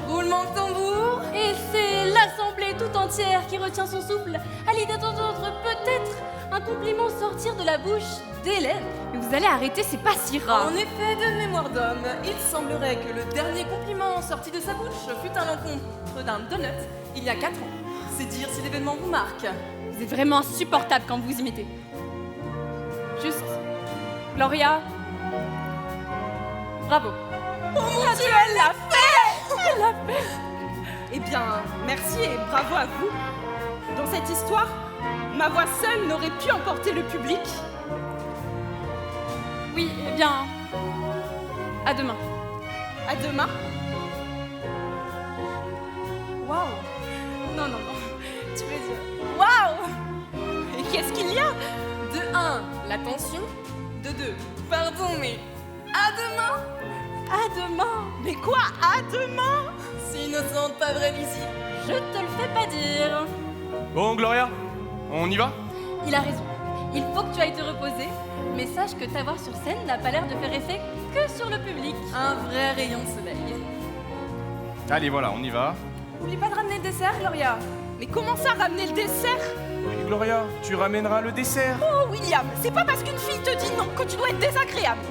Roulement de tambour! Et c'est l'assemblée tout entière qui retient son souffle à l'idée d'entendre peut-être un compliment sortir de la bouche d'Hélène. Mais vous allez arrêter, c'est pas si rare. En effet, de mémoire d'homme, il semblerait que le dernier compliment sorti de sa bouche fut à l'encontre d'un donut il y a 4 ans. C'est dire si l'événement vous marque. Vous êtes vraiment insupportable quand vous imitez. Juste, Gloria, bravo. Oh mon Dieu, elle l'a fait! Elle l'a fait! Eh bien, merci et bravo à vous. Dans cette histoire, ma voix seule n'aurait pu emporter le public. Oui, eh bien, à demain. À demain. Waouh! Non, non, non, tu veux dire... Waouh! Et qu'est-ce qu'il y a? De 1, la tension. De 2, pardon, mais à demain! À demain! Mais quoi? À demain? Si innocente, pas vrai, Lucie? Je te le fais pas dire. Bon, Gloria, on y va? Il a raison. Il faut que tu ailles te reposer, mais sache que t'avoir sur scène n'a pas l'air de faire effet que sur le public. Un vrai rayon de soleil. Allez, voilà, on y va. Oublie pas de ramener le dessert, Gloria. Mais comment ça, ramener le dessert? Oui, Gloria, tu ramèneras le dessert. Oh, William, c'est pas parce qu'une fille te dit non que tu dois être désagréable.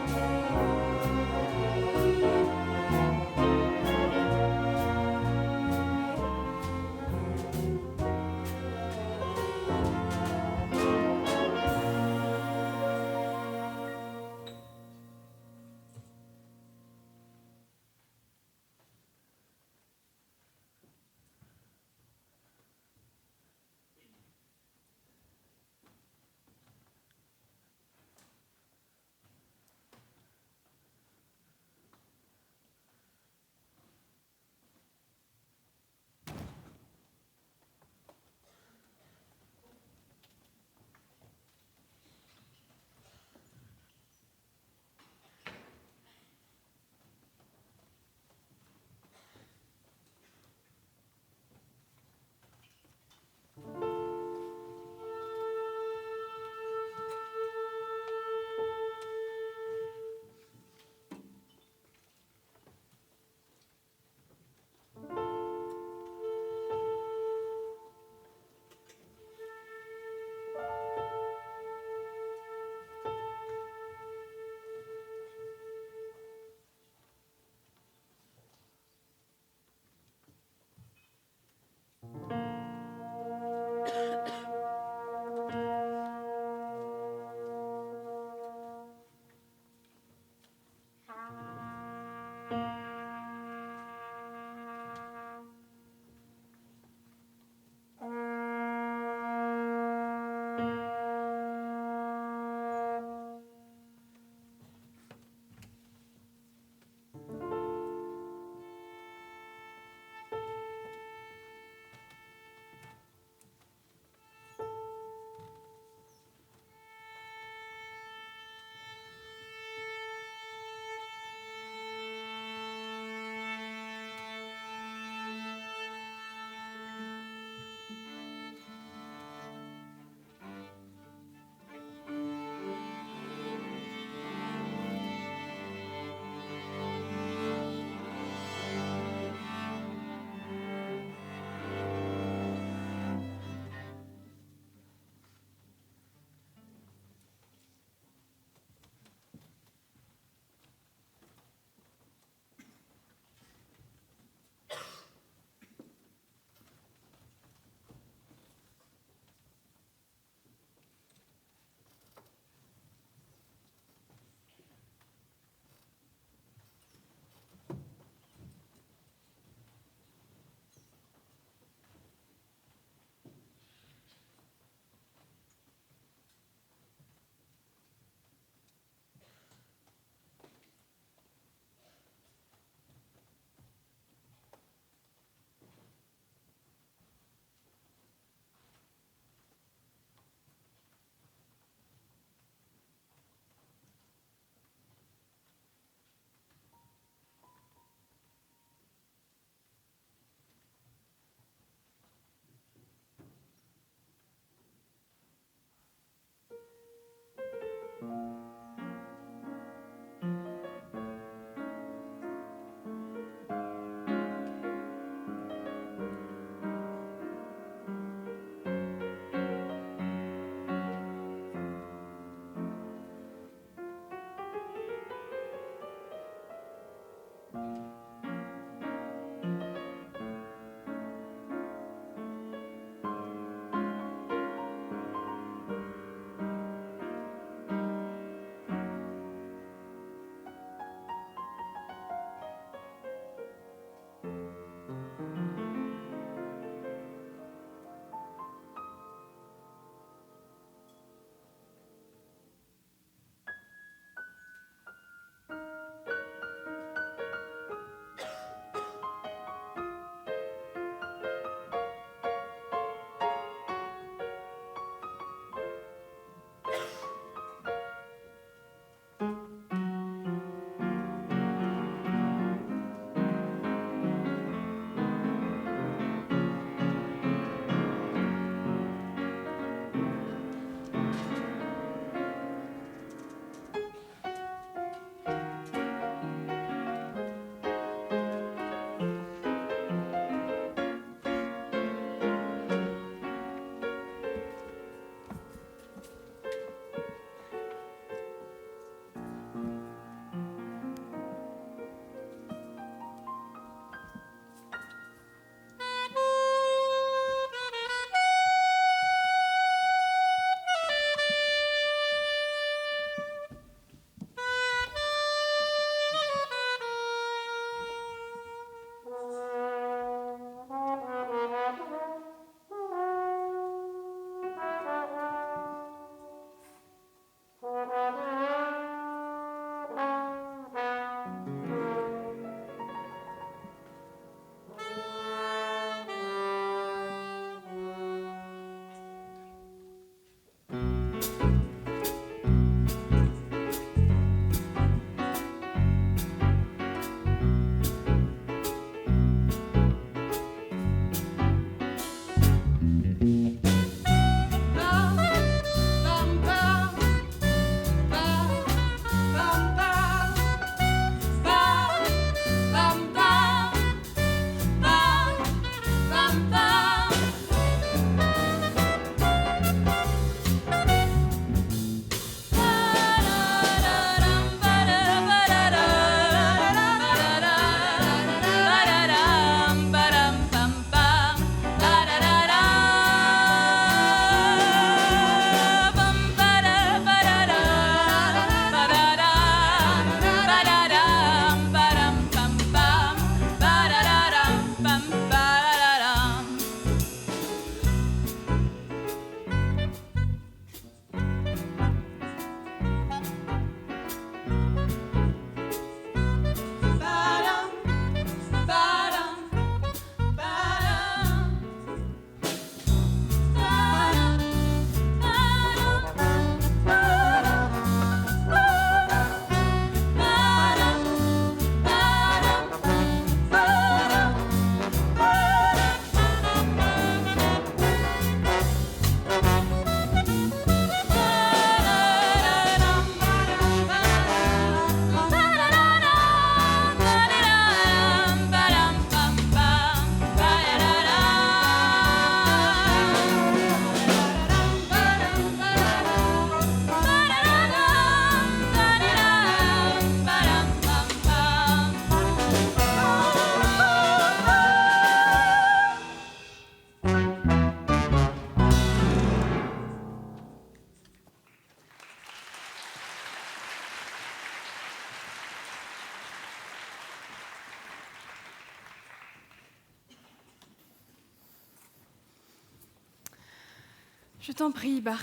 Je t'en prie, Bart.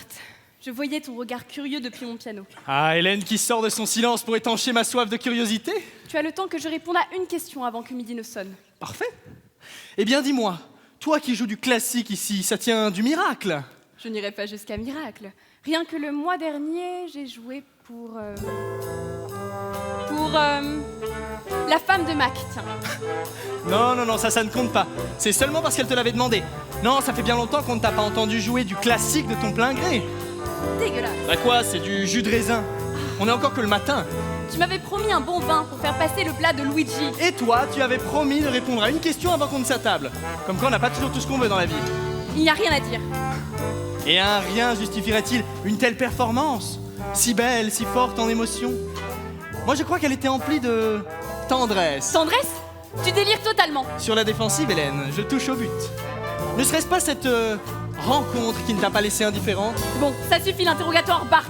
Je voyais ton regard curieux depuis mon piano. Ah, Hélène qui sort de son silence pour étancher ma soif de curiosité. Tu as le temps que je réponde à une question avant que midi ne sonne. Parfait. Eh bien, dis-moi, toi qui joues du classique ici, ça tient du miracle. Je n'irai pas jusqu'à miracle. Rien que le mois dernier, j'ai joué pour la femme de Mac, tiens. Non, ça ne compte pas. C'est seulement parce qu'elle te l'avait demandé. Non, ça fait bien longtemps qu'on ne t'a pas entendu jouer du classique de ton plein gré. Dégueulasse. Bah quoi, c'est du jus de raisin. On est encore que le matin. Tu m'avais promis un bon vin pour faire passer le plat de Luigi. Et toi, tu avais promis de répondre à une question avant qu'on ne s'attable. Comme quoi, on n'a pas toujours tout ce qu'on veut dans la vie. Il n'y a rien à dire. Et un rien justifierait-il une telle performance? Si belle, si forte en émotion. Moi, je crois qu'elle était emplie de tendresse. Tendresse? Tu délires totalement. Sur la défensive, Hélène, je touche au but. Ne serait-ce pas cette rencontre qui ne t'a pas laissé indifférente? Bon, ça suffit l'interrogatoire, Bart.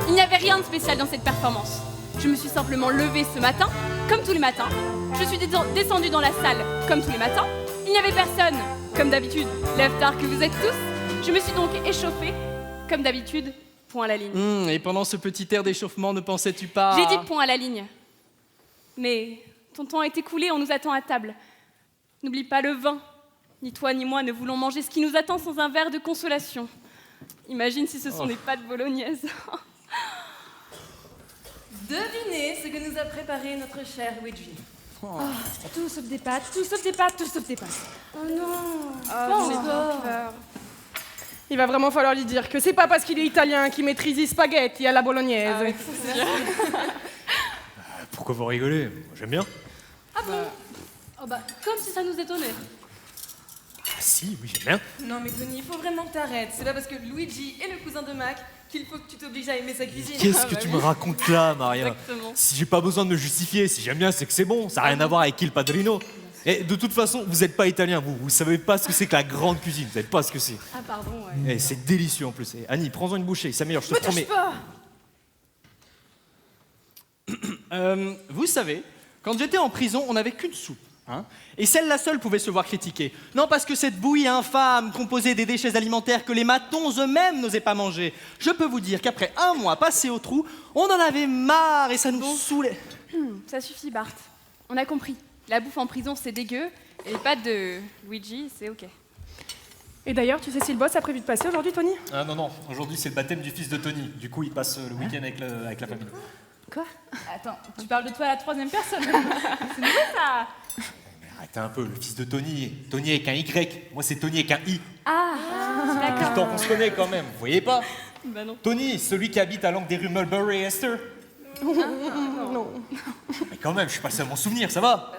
Il n'y avait rien de spécial dans cette performance. Je me suis simplement levée ce matin, comme tous les matins. Je suis descendue dans la salle, comme tous les matins. Il n'y avait personne, comme d'habitude. Lève tard que vous êtes tous. Je me suis donc échauffée, comme d'habitude. Point à la ligne. Et pendant ce petit air d'échauffement, ne pensais-tu pas... J'ai dit point à la ligne. Mais ton temps est écoulé, on nous attend à table. N'oublie pas le vin. Ni toi ni moi ne voulons manger ce qui nous attend sans un verre de consolation. Imagine si ce sont des pâtes bolognaises. Devinez ce que nous a préparé notre cher Luigi. Tout sauf des pâtes, tout sauf des pâtes, tout sauf des pâtes. Oh non. J'ai bien peur. Il va vraiment falloir lui dire que c'est pas parce qu'il est italien qu'il maîtrise les spaghetti à la bolognaise. Ah ouais, c'est sûr. Pourquoi vous rigolez? Moi, j'aime bien. Ah bon? Oh bah, comme si ça nous étonnait. Ah si, oui, j'aime bien. Non mais Tony, il faut vraiment que t'arrêtes. C'est pas parce que Luigi est le cousin de Mac qu'il faut que tu t'obliges à aimer sa cuisine. Qu'est-ce que tu me racontes là, Maria? Exactement. Si j'ai pas besoin de me justifier, si j'aime bien, c'est que c'est bon. Ça n'a rien à voir avec Il Padrino. Et de toute façon, vous n'êtes pas italien, vous savez pas ce que c'est que la grande cuisine, vous savez pas ce que c'est. Ah pardon, ouais. Et c'est délicieux en plus. Et Annie, prends-en une bouchée, ça meilleur, je te promets. Vous savez, quand j'étais en prison, on n'avait qu'une soupe. Hein, et celle-là seule pouvait se voir critiquée. Non, parce que cette bouillie infâme composée des déchets alimentaires que les matons eux-mêmes n'osaient pas manger. Je peux vous dire qu'après un mois passé au trou, on en avait marre et ça nous saoulait. Ça suffit, Bart. On a compris. La bouffe en prison, c'est dégueu. Et les pâtes de Luigi, c'est ok. Et d'ailleurs, tu sais si le boss a prévu de passer aujourd'hui, Tony? Ah non, aujourd'hui c'est le baptême du fils de Tony. Du coup, il passe le week-end avec la famille. Quoi? Attends, tu parles de toi à la troisième personne. C'est nouveau ça. Mais arrêtez un peu, le fils de Tony. Tony avec un Y. Moi, c'est Tony avec un I. Ah, Depuis le temps qu'on se connaît quand même, vous voyez pas? bah non. Tony, celui qui habite à l'angle des rues Mulberry et Esther. Non. Mais quand même, je suis pas le seul à m'en souvenir, ça va?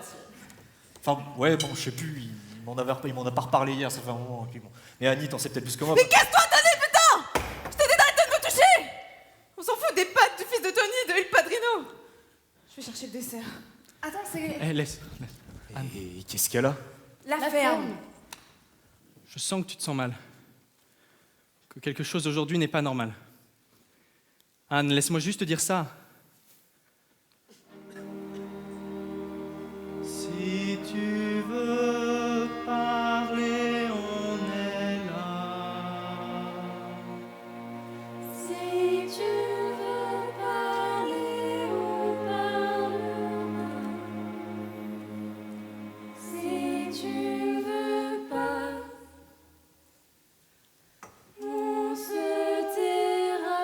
Enfin, ouais, bon, je sais plus, il m'en a pas reparlé hier, ça fait un moment. Puis bon. Mais Annie, t'en sais peut-être plus que moi. Mais casse-toi, Tony, putain! Je t'ai dit d'arrêter de me toucher! On s'en fout des pattes du fils de Tony, de Il Padrino! Je vais chercher le dessert. Attends, c'est Laisse. Et qu'est-ce qu'elle a? la ferme. Je sens que tu te sens mal. Que quelque chose aujourd'hui n'est pas normal. Anne, laisse-moi juste te dire ça. Si tu veux parler, on est là. Si tu veux parler, on parlera. Si tu veux pas, on se taira.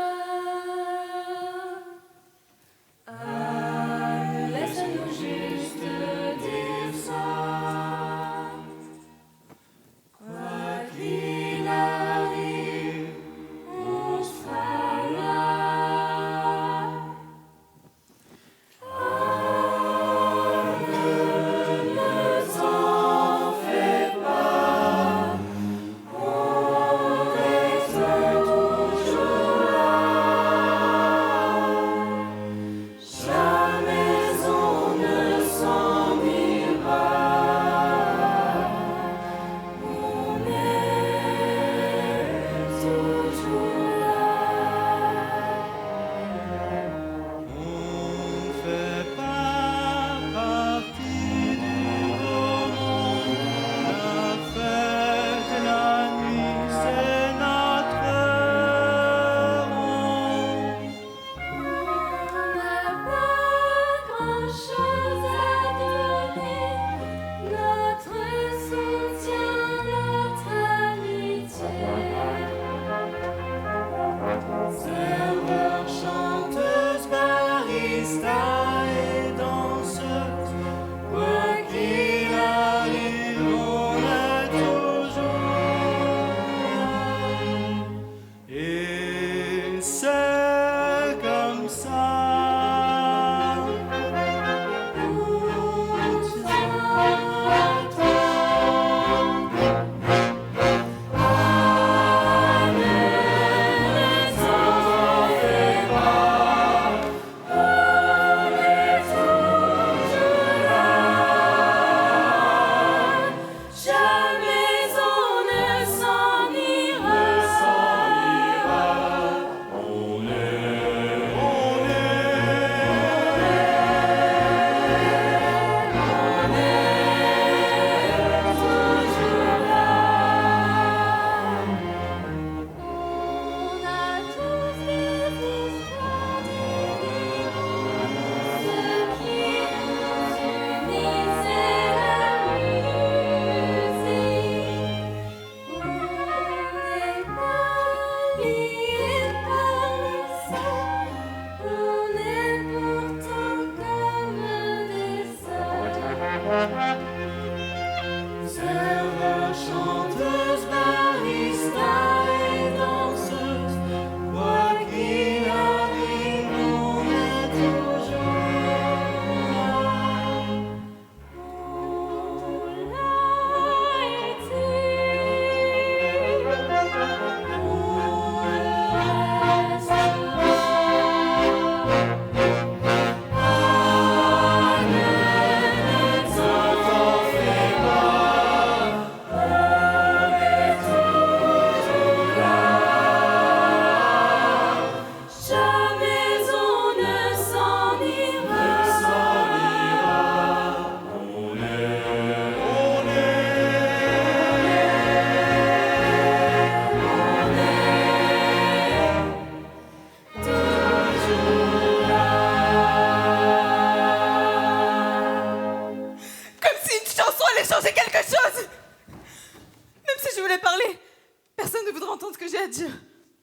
personne ne voudra entendre ce que j'ai à dire.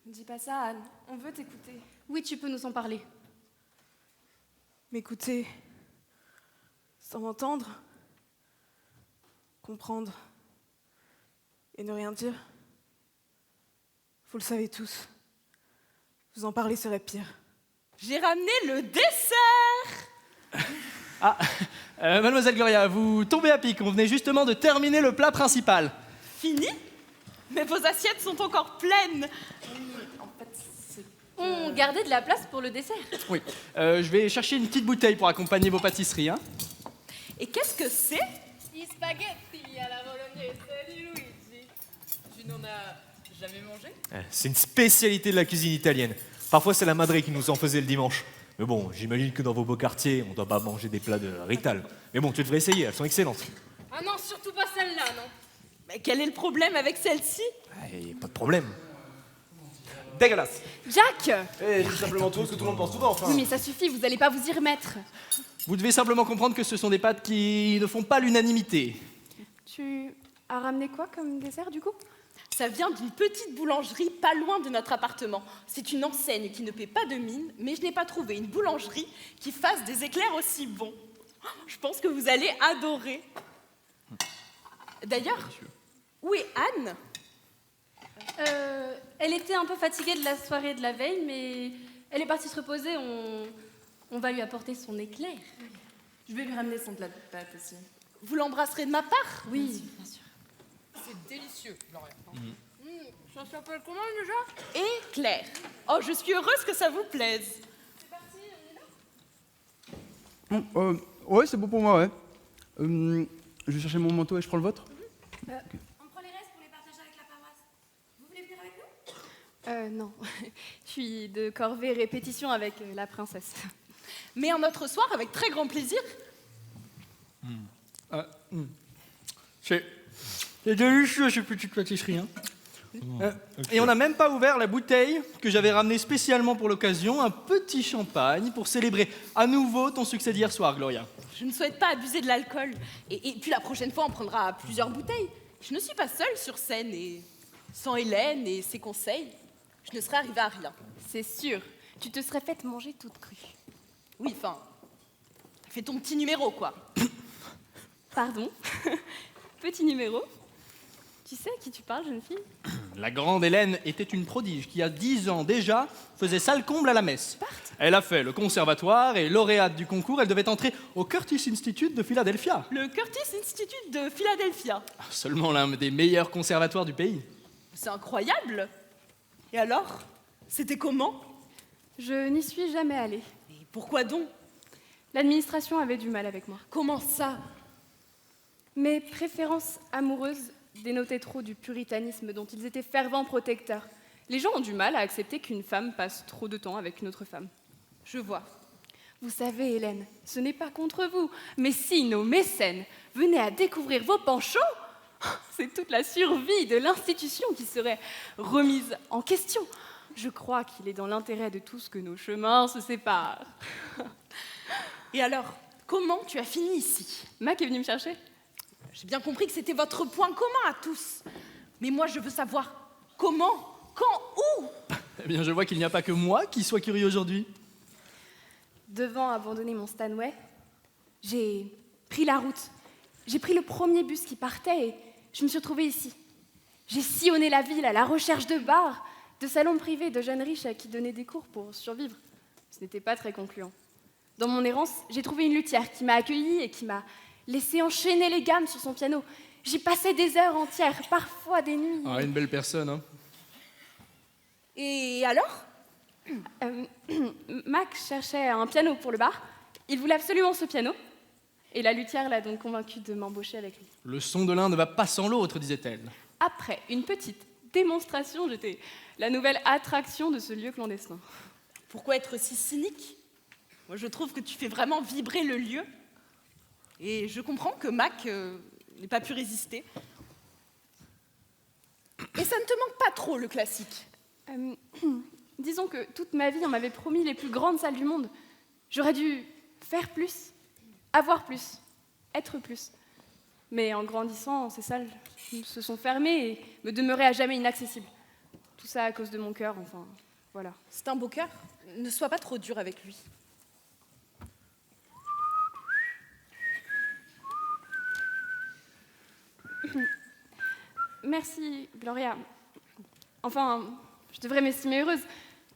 Ne dis pas ça, Anne. On veut t'écouter. Oui, tu peux nous en parler. M'écouter. Sans m'entendre. Comprendre. Et ne rien dire. Vous le savez tous. Vous en parler serait pire. J'ai ramené le dessert. Mademoiselle Gloria, vous tombez à pic. On venait justement de terminer le plat principal. Fini? Mais vos assiettes sont encore pleines. On gardait de la place pour le dessert. Oui. Je vais chercher une petite bouteille pour accompagner vos pâtisseries. Hein. Et qu'est-ce que c'est? I spaghetti alla bolognaise di Luigi. Tu n'en as jamais mangé? C'est une spécialité de la cuisine italienne. Parfois, c'est la madre qui nous en faisait le dimanche. Mais bon, j'imagine que dans vos beaux quartiers, on doit pas manger des plats de Rital. Mais bon, tu devrais essayer, elles sont excellentes. Ah non, surtout pas celle-là, non. Mais quel est le problème avec celle-ci? Pas de problème. Dégueulasse. Jack! Je dis simplement tout ce que tout le monde pense souvent, enfin. Oui, mais ça suffit, vous allez pas vous y remettre. Vous devez simplement comprendre que ce sont des pâtes qui ne font pas l'unanimité. Tu as ramené quoi comme dessert, du coup? Ça vient d'une petite boulangerie pas loin de notre appartement. C'est une enseigne qui ne paie pas de mine, mais je n'ai pas trouvé une boulangerie qui fasse des éclairs aussi bons. Je pense que vous allez adorer. D'ailleurs, où est Anne? Elle était un peu fatiguée de la soirée de la veille, mais elle est partie se reposer. On va lui apporter son éclair. Je vais lui ramener son plat de pâtes aussi. Vous l'embrasserez de ma part? Oui, bien sûr. C'est délicieux, Gloria. Ça s'appelle comment déjà? Éclair. Oh, je suis heureuse que ça vous plaise. Ouais, c'est bon pour moi, ouais. Je vais chercher mon manteau et je prends le vôtre. On prend les restes pour les partager avec la paroisse. Vous voulez venir avec nous? Non. Je suis de corvée répétition avec la princesse. Mais un autre soir, avec très grand plaisir. C'est délicieux, ces petites pâtisseries. Hein. Et on n'a même pas ouvert la bouteille que j'avais ramenée spécialement pour l'occasion, un petit champagne pour célébrer à nouveau ton succès d'hier soir, Gloria. Je ne souhaite pas abuser de l'alcool. Et puis la prochaine fois, on prendra plusieurs bouteilles. Je ne suis pas seule sur scène et sans Hélène et ses conseils, je ne serais arrivée à rien. C'est sûr. Tu te serais faite manger toute crue. Oui, enfin, fais ton petit numéro, quoi. Pardon? Petit numéro? Tu sais à qui tu parles, jeune fille? La grande Hélène était une prodige qui, à 10 ans déjà, faisait salle comble à la messe. Elle a fait le conservatoire et lauréate du concours, elle devait entrer au Curtis Institute de Philadelphia. Le Curtis Institute de Philadelphia. Seulement l'un des meilleurs conservatoires du pays. C'est incroyable. Et alors, c'était comment? Je n'y suis jamais allée. Et pourquoi donc? L'administration avait du mal avec moi. Comment ça? Mes préférences amoureuses dénotaient trop du puritanisme dont ils étaient fervents protecteurs. Les gens ont du mal à accepter qu'une femme passe trop de temps avec une autre femme. Je vois. Vous savez, Hélène, ce n'est pas contre vous, mais si nos mécènes venaient à découvrir vos penchants, c'est toute la survie de l'institution qui serait remise en question. Je crois qu'il est dans l'intérêt de tous que nos chemins se séparent. Et alors, comment tu as fini ici? Mac est venu me chercher. J'ai bien compris que c'était votre point commun à tous. Mais moi, je veux savoir comment, quand, où? Eh bien, je vois qu'il n'y a pas que moi qui sois curieux aujourd'hui. Devant abandonner mon Stanway, j'ai pris la route. J'ai pris le premier bus qui partait et je me suis retrouvée ici. J'ai sillonné la ville à la recherche de bars, de salons privés, de jeunes riches à qui donner des cours pour survivre. Ce n'était pas très concluant. Dans mon errance, j'ai trouvé une luthière qui m'a accueillie et qui m'a laissé enchaîner les gammes sur son piano. J'y passais des heures entières, parfois des nuits. Ah, une belle personne, hein. Et alors? Mac cherchait un piano pour le bar. Il voulait absolument ce piano. Et la luthière l'a donc convaincu de m'embaucher avec lui. Le son de l'un ne va pas sans l'autre, disait-elle. Après une petite démonstration, j'étais la nouvelle attraction de ce lieu clandestin. Pourquoi être si cynique? Moi, je trouve que tu fais vraiment vibrer le lieu. Et je comprends que Mac n'ait pas pu résister. Et ça ne te manque pas trop, le classique? Disons que toute ma vie, on m'avait promis les plus grandes salles du monde. J'aurais dû faire plus, avoir plus, être plus. Mais en grandissant, ces salles se sont fermées et me demeuraient à jamais inaccessibles. Tout ça à cause de mon cœur, enfin, voilà. C'est un beau cœur. Ne sois pas trop dur avec lui. Merci, Gloria. Enfin, je devrais m'estimer heureuse.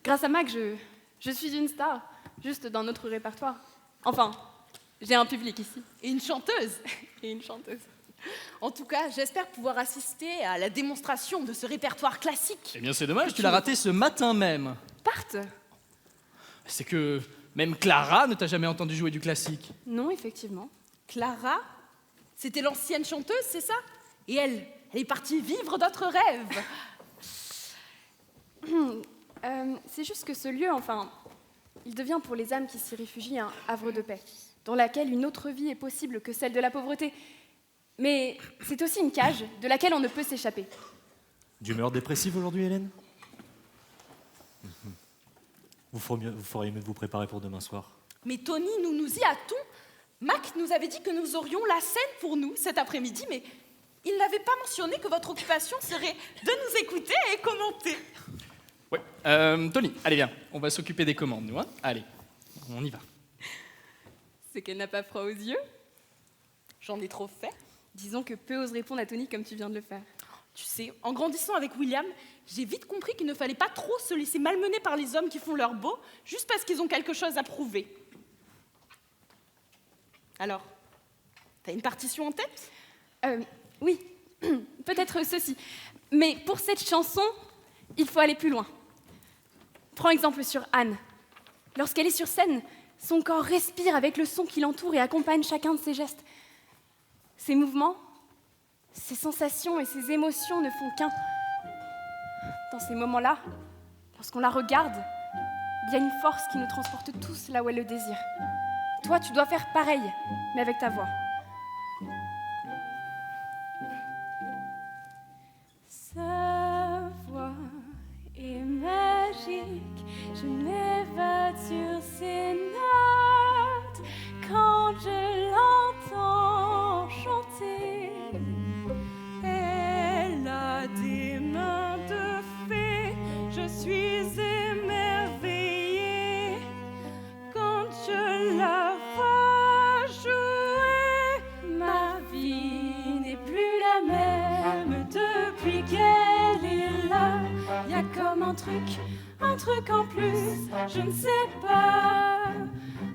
Grâce à Mac, je suis une star, juste dans notre répertoire. Enfin, j'ai un public ici. Et une chanteuse. Et une chanteuse. En tout cas, j'espère pouvoir assister à la démonstration de ce répertoire classique. Eh bien, c'est dommage, tu l'as raté ce matin même. Parte. C'est que même Clara ne t'a jamais entendu jouer du classique. Non, effectivement. Clara, c'était l'ancienne chanteuse, c'est ça? Et elle est partie vivre d'autres rêves. C'est juste que ce lieu, enfin, il devient pour les âmes qui s'y réfugient un havre de paix, dans laquelle une autre vie est possible que celle de la pauvreté. Mais c'est aussi une cage de laquelle on ne peut s'échapper. D'humeur dépressive aujourd'hui, Hélène? Vous feriez mieux de vous préparer pour demain soir. Mais Tony, nous y hâtons. Mac nous avait dit que nous aurions la scène pour nous cet après-midi, mais il n'avait pas mentionné que votre occupation serait de nous écouter et commenter. Ouais. Tony, allez viens, on va s'occuper des commandes, nous, hein? Allez, on y va. C'est qu'elle n'a pas froid aux yeux. J'en ai trop fait. Disons que peu osent répondre à Tony comme tu viens de le faire. Tu sais, en grandissant avec William, j'ai vite compris qu'il ne fallait pas trop se laisser malmener par les hommes qui font leur beau, juste parce qu'ils ont quelque chose à prouver. Alors, t'as une partition en tête? Oui, peut-être ceci. Mais pour cette chanson, il faut aller plus loin. Prends exemple sur Anne. Lorsqu'elle est sur scène, son corps respire avec le son qui l'entoure et accompagne chacun de ses gestes. Ses mouvements, ses sensations et ses émotions ne font qu'un. Dans ces moments-là, lorsqu'on la regarde, il y a une force qui nous transporte tous là où elle le désire. Toi, tu dois faire pareil, mais avec ta voix. Sa voix est magique, je m'évade sur ses notes quand je l'entends chanter. Elle a des mains de fée, je suis émerveillée quand je la vois jouer. Ma vie n'est plus la même depuis qu'elle est là. Y a comme un truc en plus, je ne sais pas.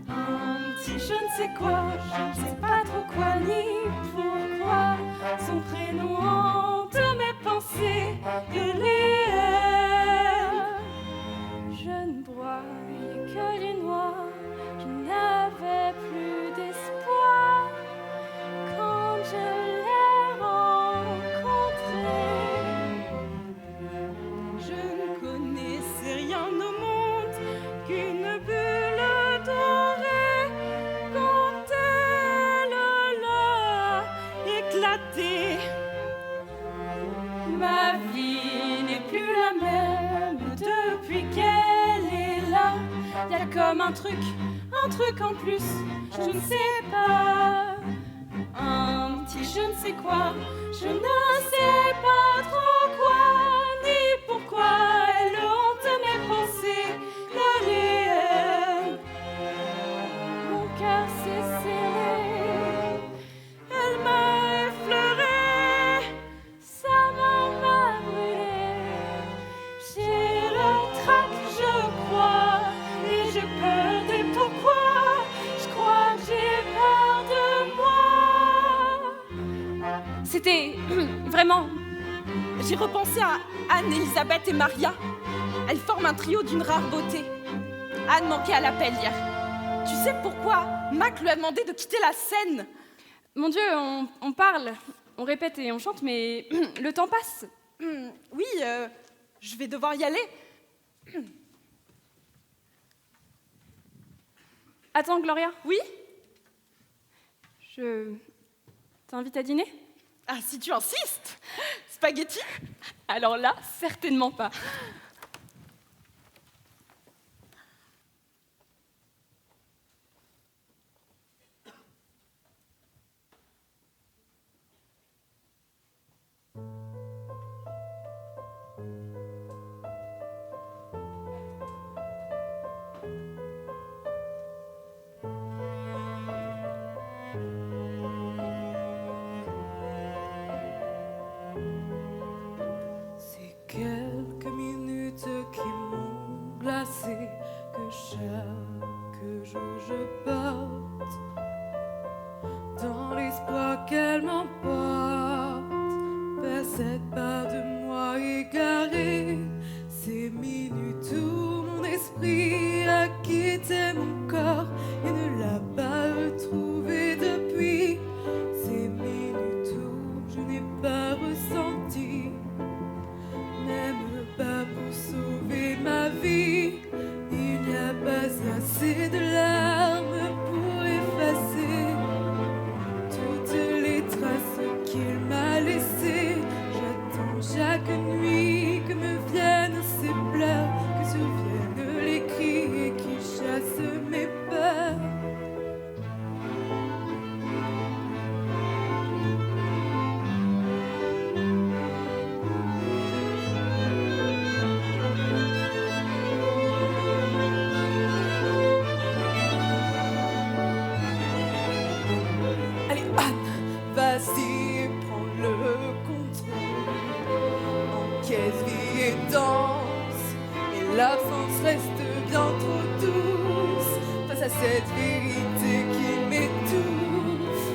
Un petit je ne sais quoi, je ne sais pas trop quoi ni pourquoi. Son prénom hante mes pensées, elle est elle. Je ne broyais que du noir, je n'avais plus d'espoir quand je l'ai rencontrée. Je ne connaissais rien au monde qu'une bulle dorée quand elle l'a éclaté. Ma vie n'est plus la même depuis qu'elle est là. Y a comme un truc en plus, je ne sais pas. Un petit je ne sais quoi, je ne sais pas trop quoi ni pourquoi. Elle hante mes pensées, la réelle. Mon cœur s'est serré, elle m'a effleuré, sa main m'a brûlé. J'ai le trac, je crois, et j'ai peur de pourquoi. Je crois que j'ai peur de moi. C'était vraiment. J'ai repensé à Anne, Elisabeth et Maria. Elles forment un trio d'une rare beauté. Anne manquait à l'appel hier. Tu sais pourquoi Mac lui a demandé de quitter la scène? Mon Dieu, on parle, on répète et on chante, mais le temps passe. Oui, je vais devoir y aller. Attends, Gloria. Oui? Je t'invite à dîner? Ah, si tu insistes. Spaghetti? Alors là, certainement pas. et danse, et l'absence reste bien trop douce face à cette vérité qui m'étouffe.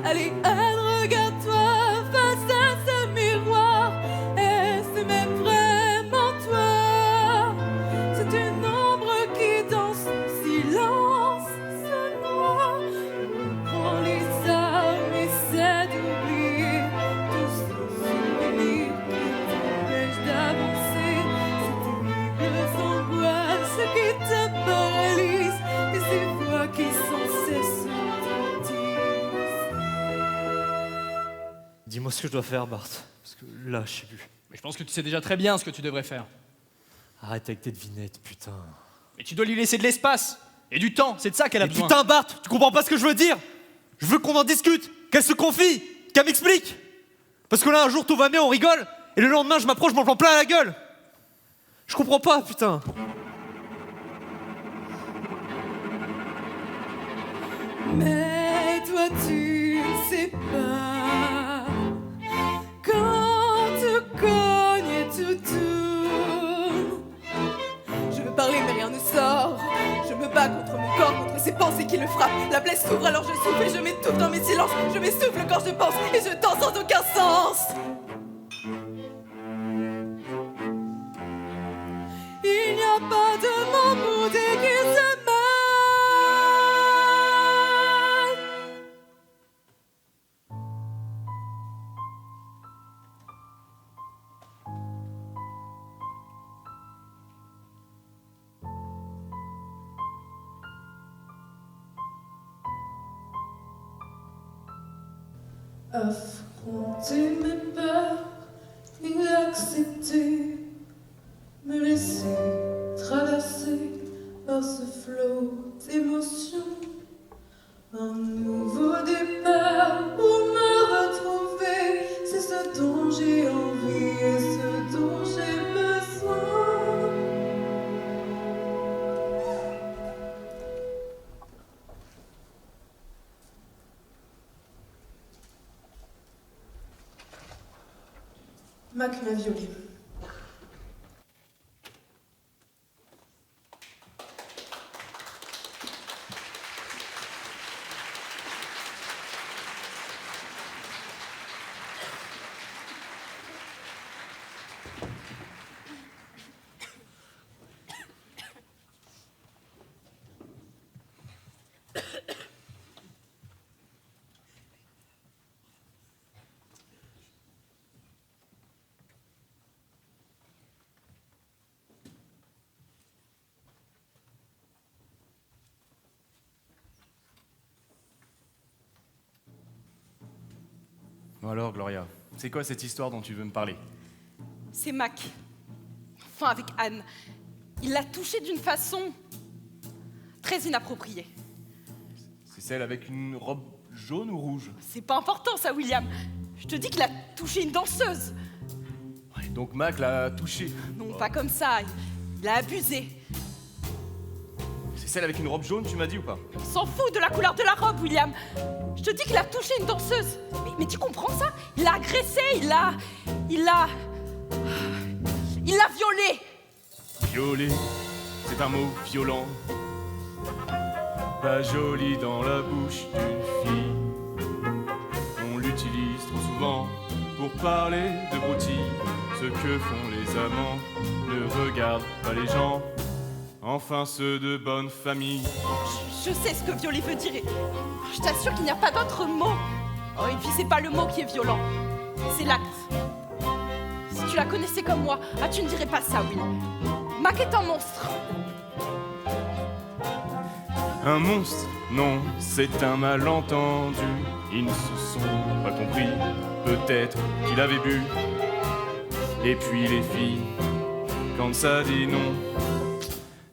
Allez, Anne, regarde-toi face à ce miroir. Est-ce même vraiment toi? C'est une ombre qui dans son silence se noie. On prend les armes, essaie d'oublier tous ces souvenirs qui t'empêchent d'avancer. Ces terribles angoisses qui te paralysent et ces voix qui sans cesse te disent. Dis-moi ce que je dois faire, Bart. Parce que là, je sais plus. Mais je pense que tu sais déjà très bien ce que tu devrais faire. Arrête avec tes devinettes, putain. Mais tu dois lui laisser de l'espace et du temps, c'est de ça qu'elle a Mais besoin. putain, Bart, tu comprends pas ce que je veux dire? Je veux qu'on en discute, qu'elle se confie, qu'elle m'explique. Parce que là, un jour, tout va bien, on rigole, et le lendemain, je m'approche, je m'en prends plein à la gueule. Je comprends pas, putain. Mais toi tu ne sais pas, quand tu cognes et tout tourne. Je veux parler mais rien ne sort. Je me bats contre mon corps, contre ces pensées qui le frappent. La plaie s'ouvre alors je souffle et je m'étouffe dans mes silences. Je m'essouffle quand je pense et je danse sans aucun sens. Il n'y a pas de mots pour décrire ce mal. Affronter mes peurs et accepter, me laisser traverser par ce flot d'émotions. Un nouveau départ pour me retrouver, c'est ce dont j'ai envie et ce dont j'ai besoin. Mac m'a violée. Bon alors, Gloria, c'est quoi cette histoire dont tu veux me parler? C'est Mac. Enfin, avec Anne. Il l'a touchée d'une façon très inappropriée. C'est celle avec une robe jaune ou rouge? C'est pas important, ça, William. Je te dis qu'il a touché une danseuse. Ouais, donc Mac l'a touchée. Non, pas comme ça. Il a abusé. C'est celle avec une robe jaune, tu m'as dit ou pas? On s'en fout de la couleur de la robe, William. Je te dis qu'il a touché une danseuse. Mais tu comprends ça? Il l'a agressée, il l'a violée. Violer, c'est un mot violent. Pas joli dans la bouche d'une fille. On l'utilise trop souvent pour parler de broutilles. Ce que font les amants ne regarde pas les gens. Enfin ceux de bonne famille. Je sais ce que violer veut dire. Je t'assure qu'il n'y a pas d'autre mot. Oh, et puis c'est pas le mot qui est violent. C'est l'acte. Si tu la connaissais comme moi, tu ne dirais pas ça, Will. Mac est un monstre. Un monstre? Non, c'est un malentendu. Ils ne se sont pas compris. Peut-être qu'il avait bu. Et puis les filles, quand ça dit non,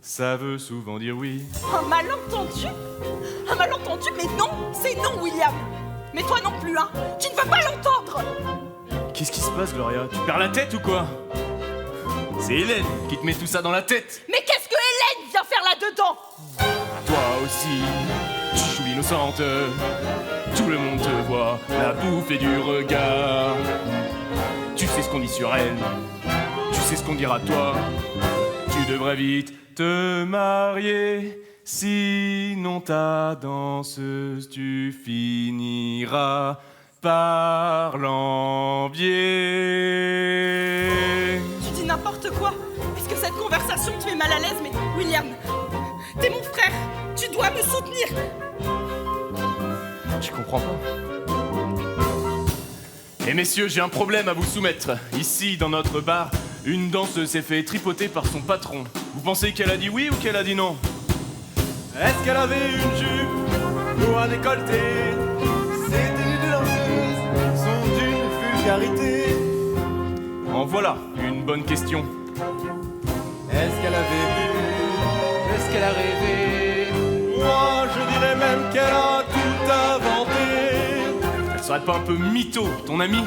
ça veut souvent dire oui. Un malentendu? Un malentendu? Mais non, c'est non, William. Mais toi non plus, hein. Tu ne veux pas l'entendre. Qu'est-ce qui se passe, Gloria? Tu perds la tête ou quoi? C'est Hélène qui te met tout ça dans la tête. Mais qu'est-ce que Hélène vient faire là-dedans? Toi aussi, tu joues l'innocente. Tout le monde te voit, la bouffe et du regard. Tu sais ce qu'on dit sur elle, tu sais ce qu'on dira toi. Tu devrais vite te marier, sinon ta danseuse tu finiras par l'envier. Tu dis n'importe quoi. Est-ce que cette conversation te met mal à l'aise? Mais William, t'es mon frère. Tu dois me soutenir. Je comprends pas. Et messieurs, j'ai un problème à vous soumettre. Ici, dans notre bar, une danseuse s'est fait tripoter par son patron. Vous pensez qu'elle a dit oui ou qu'elle a dit non? Est-ce qu'elle avait une jupe ou un décolleté? Ces tenues de danseuses sont d'une vulgarité. En voilà, une bonne question. Est-ce qu'elle avait bu? Est-ce qu'elle a rêvé? Moi, je dirais même qu'elle a tout inventé. Elle serait pas un peu mytho, ton ami?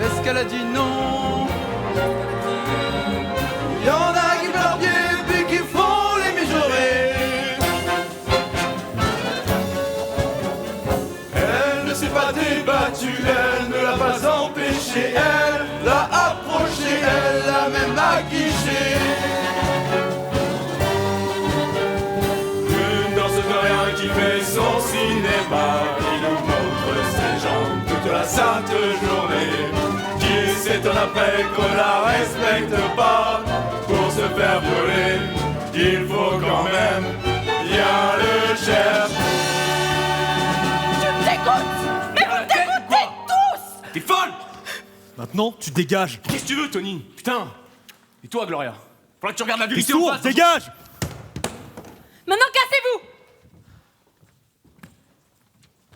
Est-ce qu'elle a dit non? Y'en a qui pleurent bien puis qui font les mijaurés. Elle ne s'est pas débattue, elle ne l'a pas empêché, elle l'a approché, elle l'a même aguiché. Une danseuse de rien qui fait son cinéma, qui nous montre ses jambes toute la sainte journée, qui s'étonne après qu'on la respecte pas. Pour se faire violer, il faut quand même bien le chercher. Tu me dégoûtes. Mais vous me dégoûtez tous. T'es folle! Maintenant, tu dégages. Qu'est-ce que tu veux, Tony? Putain! Et toi, Gloria? Faudra que tu regardes la vérité en Sourd, face. dégage. Maintenant, cassez-vous!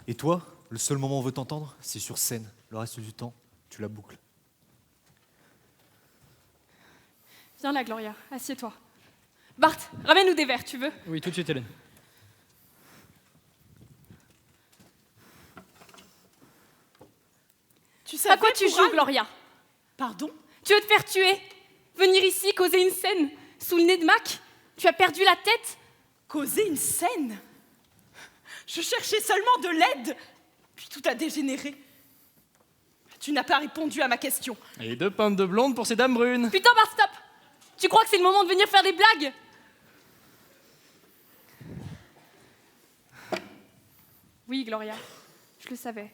Et toi, le seul moment où on veut t'entendre, c'est sur scène. Le reste du temps, tu la boucles. Viens là, Gloria, assieds-toi. Bart, ramène-nous des verres, tu veux? Oui, tout de suite, Hélène. Tu sais À quoi tu joues, Gloria? Pardon? Tu veux te faire tuer? Venir ici, causer une scène? Sous le nez de Mac? Tu as perdu la tête? Causer une scène? Je cherchais seulement de l'aide. Puis tout a dégénéré. Tu n'as pas répondu à ma question. Et 2 pintes de blonde pour ces dames brunes. Putain, Bart, stop! Tu crois que c'est le moment de venir faire des blagues? Oui, Gloria, je le savais.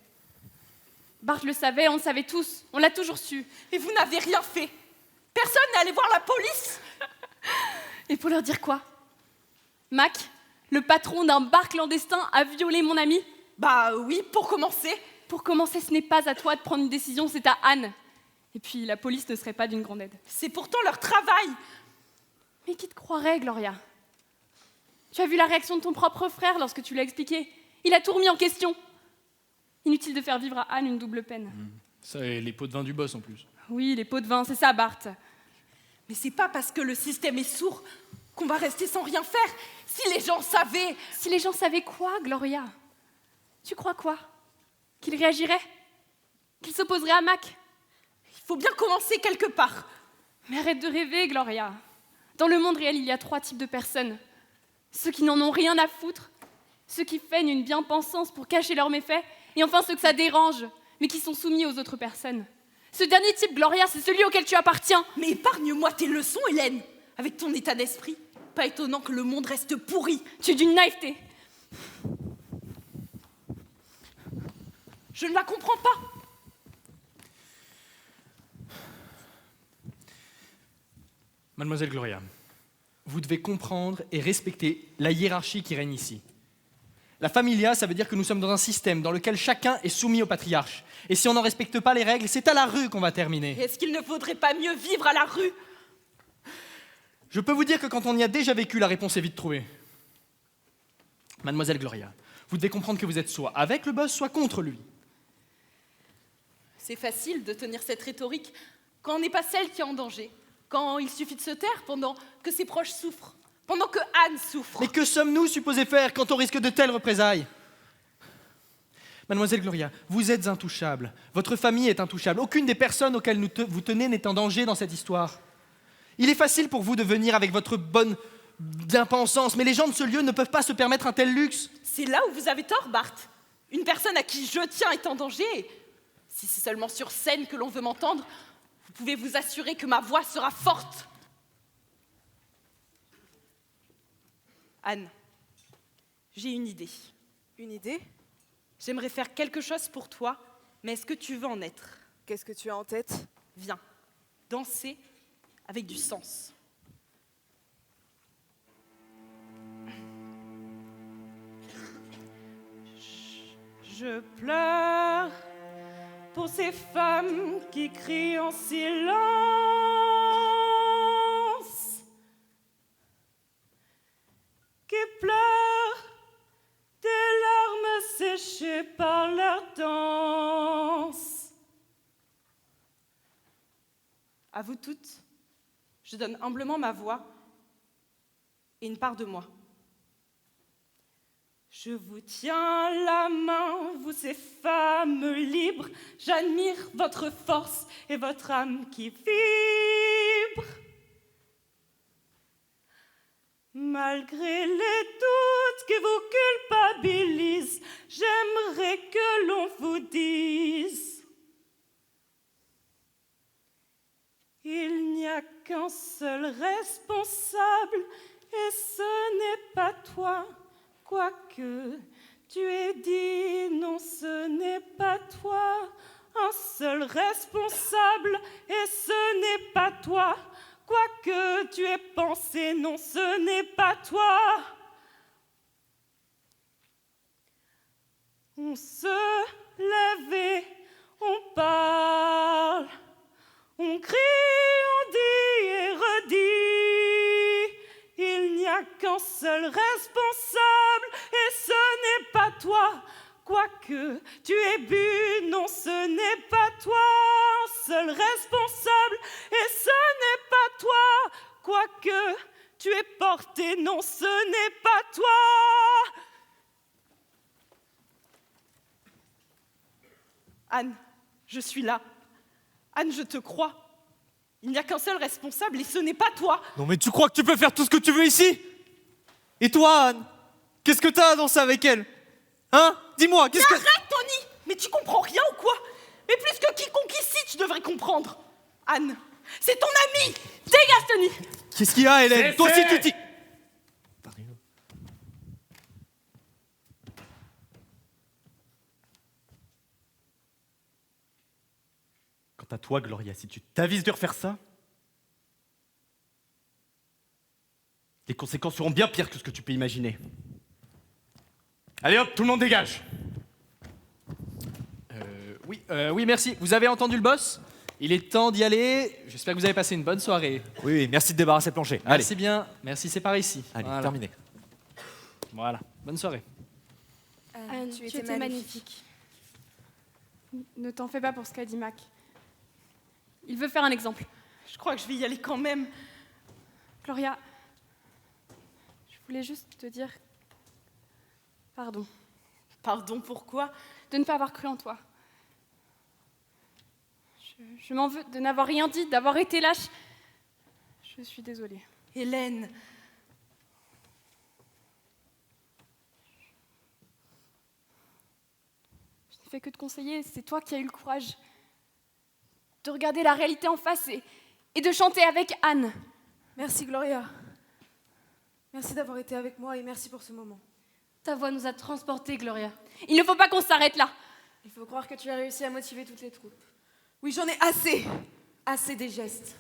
Bart le savait, on le savait tous, on l'a toujours su. Et vous n'avez rien fait. Personne n'est allé voir la police. Et pour leur dire quoi? Mac, le patron d'un bar clandestin, a violé mon ami? Bah oui, pour commencer. Pour commencer, ce n'est pas à toi de prendre une décision, c'est à Anne. Et puis, la police ne serait pas d'une grande aide. C'est pourtant leur travail. Mais qui te croirait, Gloria? Tu as vu la réaction de ton propre frère lorsque tu l'as expliqué? Il a tout remis en question. Inutile de faire vivre à Anne une double peine. Ça et les pots de vin du boss en plus. Oui, les pots de vin, c'est ça, Bart. Mais c'est pas parce que le système est sourd qu'on va rester sans rien faire. Si les gens savaient... Si les gens savaient quoi, Gloria? Tu crois quoi? Qu'ils réagiraient? Qu'ils s'opposeraient à Mac? Il faut bien commencer quelque part. Mais arrête de rêver, Gloria. Dans le monde réel, il y a 3 types de personnes. Ceux qui n'en ont rien à foutre, ceux qui feignent une bien-pensance pour cacher leurs méfaits, et enfin ceux que ça dérange, mais qui sont soumis aux autres personnes. Ce dernier type, Gloria, c'est celui auquel tu appartiens. Mais épargne-moi tes leçons, Hélène. Avec ton état d'esprit, pas étonnant que le monde reste pourri. Tu es d'une naïveté. Je ne la comprends pas. Mademoiselle Gloria, vous devez comprendre et respecter la hiérarchie qui règne ici. La familia, ça veut dire que nous sommes dans un système dans lequel chacun est soumis au patriarche. Et si on n'en respecte pas les règles, c'est à la rue qu'on va terminer. Est-ce qu'il ne faudrait pas mieux vivre à la rue? Je peux vous dire que quand on y a déjà vécu, la réponse est vite trouvée. Mademoiselle Gloria, vous devez comprendre que vous êtes soit avec le boss, soit contre lui. C'est facile de tenir cette rhétorique quand on n'est pas celle qui est en danger, quand il suffit de se taire pendant que ses proches souffrent, pendant que Anne souffre. Mais que sommes-nous supposés faire quand on risque de telles représailles? Mademoiselle Gloria, vous êtes intouchable. Votre famille est intouchable. Aucune des personnes auxquelles vous tenez n'est en danger dans cette histoire. Il est facile pour vous de venir avec votre bonne bien-pensance, mais les gens de ce lieu ne peuvent pas se permettre un tel luxe. C'est là où vous avez tort, Bart. Une personne à qui je tiens est en danger. Si c'est seulement sur scène que l'on veut m'entendre, vous pouvez vous assurer que ma voix sera forte. Anne, j'ai une idée. Une idée? J'aimerais faire quelque chose pour toi, mais est-ce que tu veux en être? Qu'est-ce que tu as en tête? Viens, danser avec du sens. Je pleure pour ces femmes qui crient en silence, qui pleurent des larmes séchées par leur danse. À vous toutes, je donne humblement ma voix et une part de moi. Je vous tiens la main, vous ces femmes libres, j'admire votre force et votre âme qui vibre. Malgré les doutes qui vous culpabilisent, j'aimerais que l'on vous dise: il n'y a qu'un seul responsable et ce n'est pas toi. Quoique tu aies dit non, ce n'est pas toi. Un seul responsable et ce n'est pas toi. Quoique tu aies pensé non, ce n'est pas toi. On se lève et on parle, on crie, on dit et redit. Il n'y a qu'un seul responsable et ce n'est pas toi. Quoique tu aies bu, non, ce n'est pas toi. Un seul responsable et ce n'est pas toi. Quoique tu aies porté, non, ce n'est pas toi. Anne, je suis là. Anne, je te crois. Il n'y a qu'un seul responsable et ce n'est pas toi. Non mais tu crois que tu peux faire tout ce que tu veux ici? Et toi, Anne? Qu'est-ce que t'as à danser avec elle? Hein? Dis-moi, qu'est-ce que... Arrête, Tony! Mais tu comprends rien ou quoi? Mais plus que quiconque ici, tu devrais comprendre. Anne, c'est ton amie! Dégage, Tony! Qu'est-ce qu'il y a, Hélène? Toi aussi, tu t'y... Quant à toi, Gloria, si tu t'avises de refaire ça, les conséquences seront bien pires que ce que tu peux imaginer. Allez hop, tout le monde dégage. Oui, merci. Vous avez entendu le boss? Il est temps d'y aller. J'espère que vous avez passé une bonne soirée. Oui, merci de débarrasser le plancher. Allez. Merci bien. Merci, c'est par ici. Allez, Voilà. terminé. Voilà. Bonne soirée. Anne, tu étais magnifique. Ne t'en fais pas pour ce qu'a dit Mac. Il veut faire un exemple. Je crois que je vais y aller quand même. Gloria, je voulais juste te dire pardon. Pardon, pourquoi? De ne pas avoir cru en toi. Je m'en veux de n'avoir rien dit, d'avoir été lâche. Je suis désolée. Hélène. Je n'ai fait que te conseiller, c'est toi qui as eu le courage de regarder la réalité en face et de chanter avec Anne. Merci, Gloria. Merci d'avoir été avec moi et merci pour ce moment. Ta voix nous a transportés, Gloria. Il ne faut pas qu'on s'arrête là. Il faut croire que tu as réussi à motiver toutes les troupes. Oui, j'en ai assez. Assez des gestes.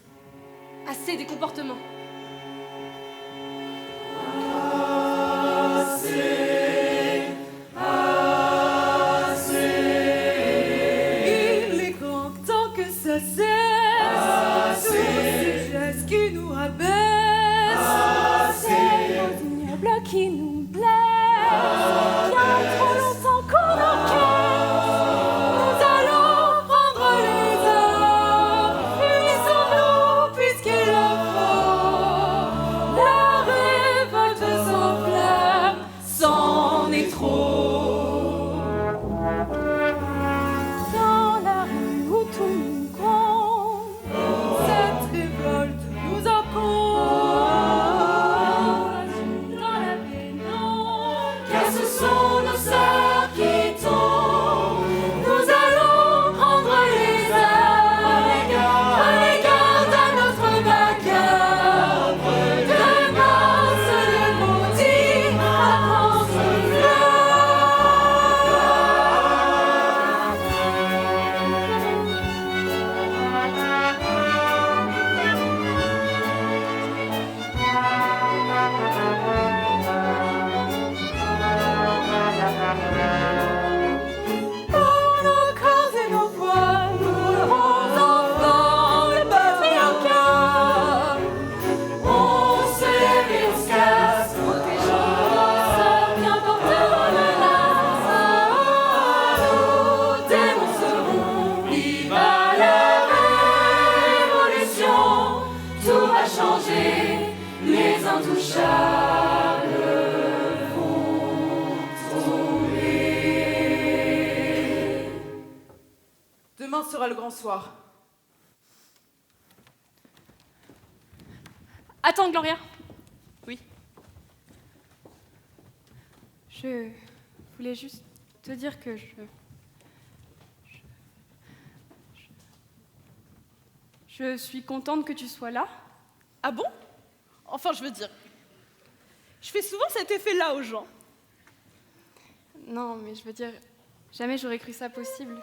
Assez des comportements. Il est grand temps que ça cesse. Tous ces gestes qui nous rabaissent. Ces ignobles qui nous blessent. Bien trop longtemps qu'on enquête. Nous allons prendre les armes. Unissons-nous puisqu'il le faut. La révolte s'enflamme, c'en est trop. Dans la rue où tout nous gronde, Cette révolte nous incombe. dans la pénombre, Car ce sont nos sœurs marcher, les intouchables vont tomber. Demain sera le grand soir. Attends, Gloria. Oui. Je voulais juste te dire que je suis contente que tu sois là. Ah bon? Enfin, je veux dire, je fais souvent cet effet-là aux gens. Non, mais je veux dire, jamais j'aurais cru ça possible.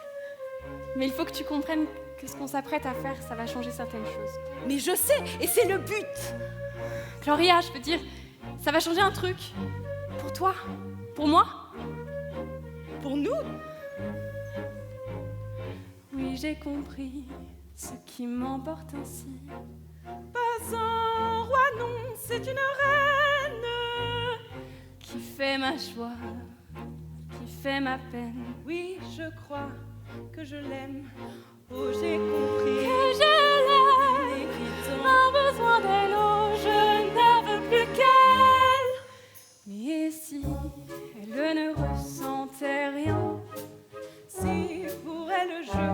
Mais il faut que tu comprennes que ce qu'on s'apprête à faire, ça va changer certaines choses. Mais je sais, et c'est le but. Gloria, je veux dire, ça va changer un truc. Pour toi, pour moi. Pour nous? Oui, j'ai compris ce qui m'emporte ainsi. Pas un roi, non, c'est une reine Qui fait ma joie, qui fait ma peine. Oui, je crois que je l'aime. Oh, j'ai compris Que je l'aime, pas besoin d'elle, oh, je ne veux plus qu'elle. Mais si elle ne ressentait rien, si pour elle je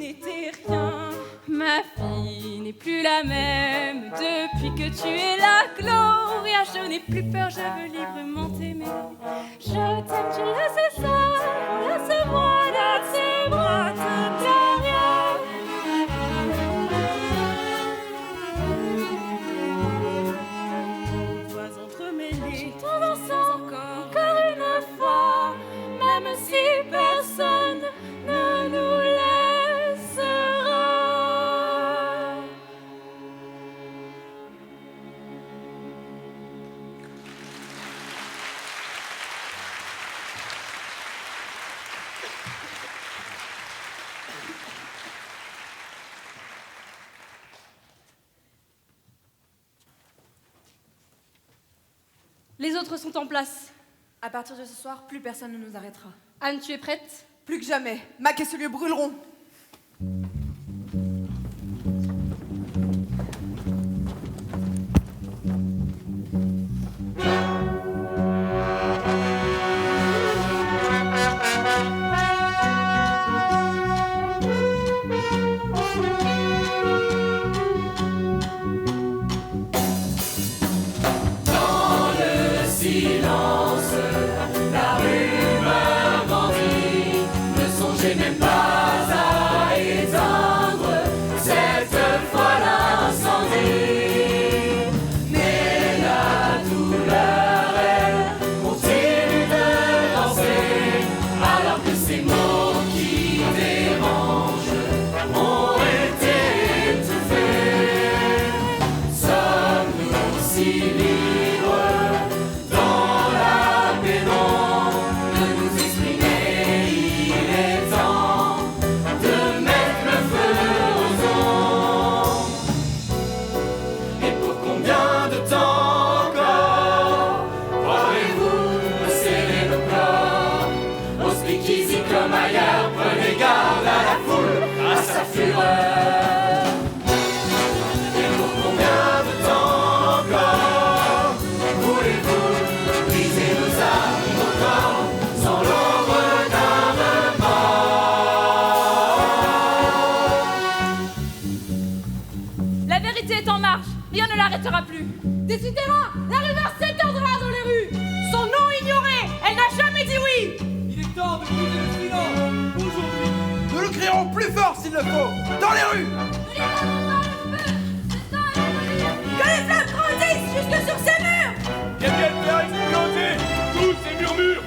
n'étais rien, ma vie n'est plus la même depuis que tu es là, Gloria. Je n'ai plus peur, je veux librement t'aimer. Je t'aime, tu le sais ça. Laisse-moi, Gloria. voix entremêlées, Tous ensemble, encore une fois, même si personne ne nous laissera. Les autres sont en place. À partir de ce soir, plus personne ne nous arrêtera. Anne, tu es prête? Plus que jamais. Mac et ce lieu brûleront. n'arrêtera plus. Décidément, la rumeur s'étendra dans les rues. Son nom ignoré, elle n'a jamais dit oui. Il est temps de briser le silence. Aujourd'hui, nous le crierons plus fort s'il le faut, dans les rues. Que les flammes grandissent jusque sur ces murs. Viens bien faire exploser tous ces murmures.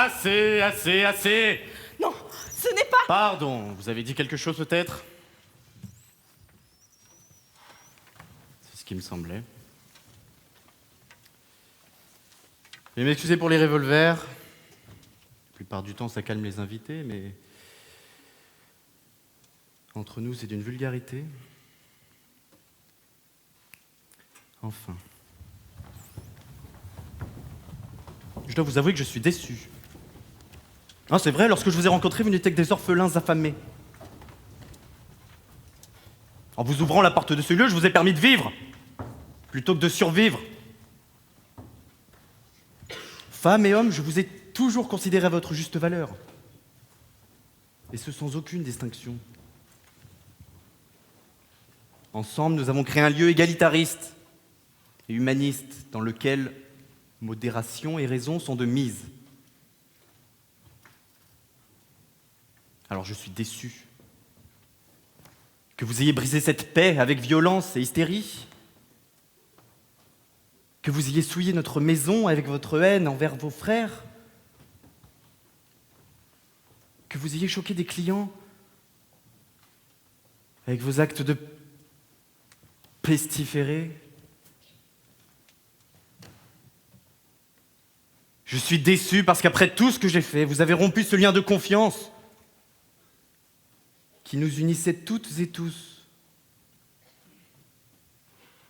Assez, assez, assez. Non, ce n'est pas... Pardon, vous avez dit quelque chose peut-être? C'est ce qui me semblait. Veuillez m'excuser pour les revolvers. La plupart du temps, ça calme les invités, mais... Entre nous, c'est d'une vulgarité. Enfin. Je dois vous avouer que je suis déçu. Non, c'est vrai, lorsque je vous ai rencontré, vous n'étiez que des orphelins affamés. En vous ouvrant la porte de ce lieu, je vous ai permis de vivre, plutôt que de survivre. Femmes et hommes, je vous ai toujours considéré à votre juste valeur. Et ce sans aucune distinction. Ensemble, nous avons créé un lieu égalitariste et humaniste dans lequel modération et raison sont de mise. Alors je suis déçu que vous ayez brisé cette paix avec violence et hystérie, que vous ayez souillé notre maison avec votre haine envers vos frères, que vous ayez choqué des clients avec vos actes de pestiférés. Je suis déçu parce qu'après tout ce que j'ai fait, vous avez rompu ce lien de confiance qui nous unissait toutes et tous.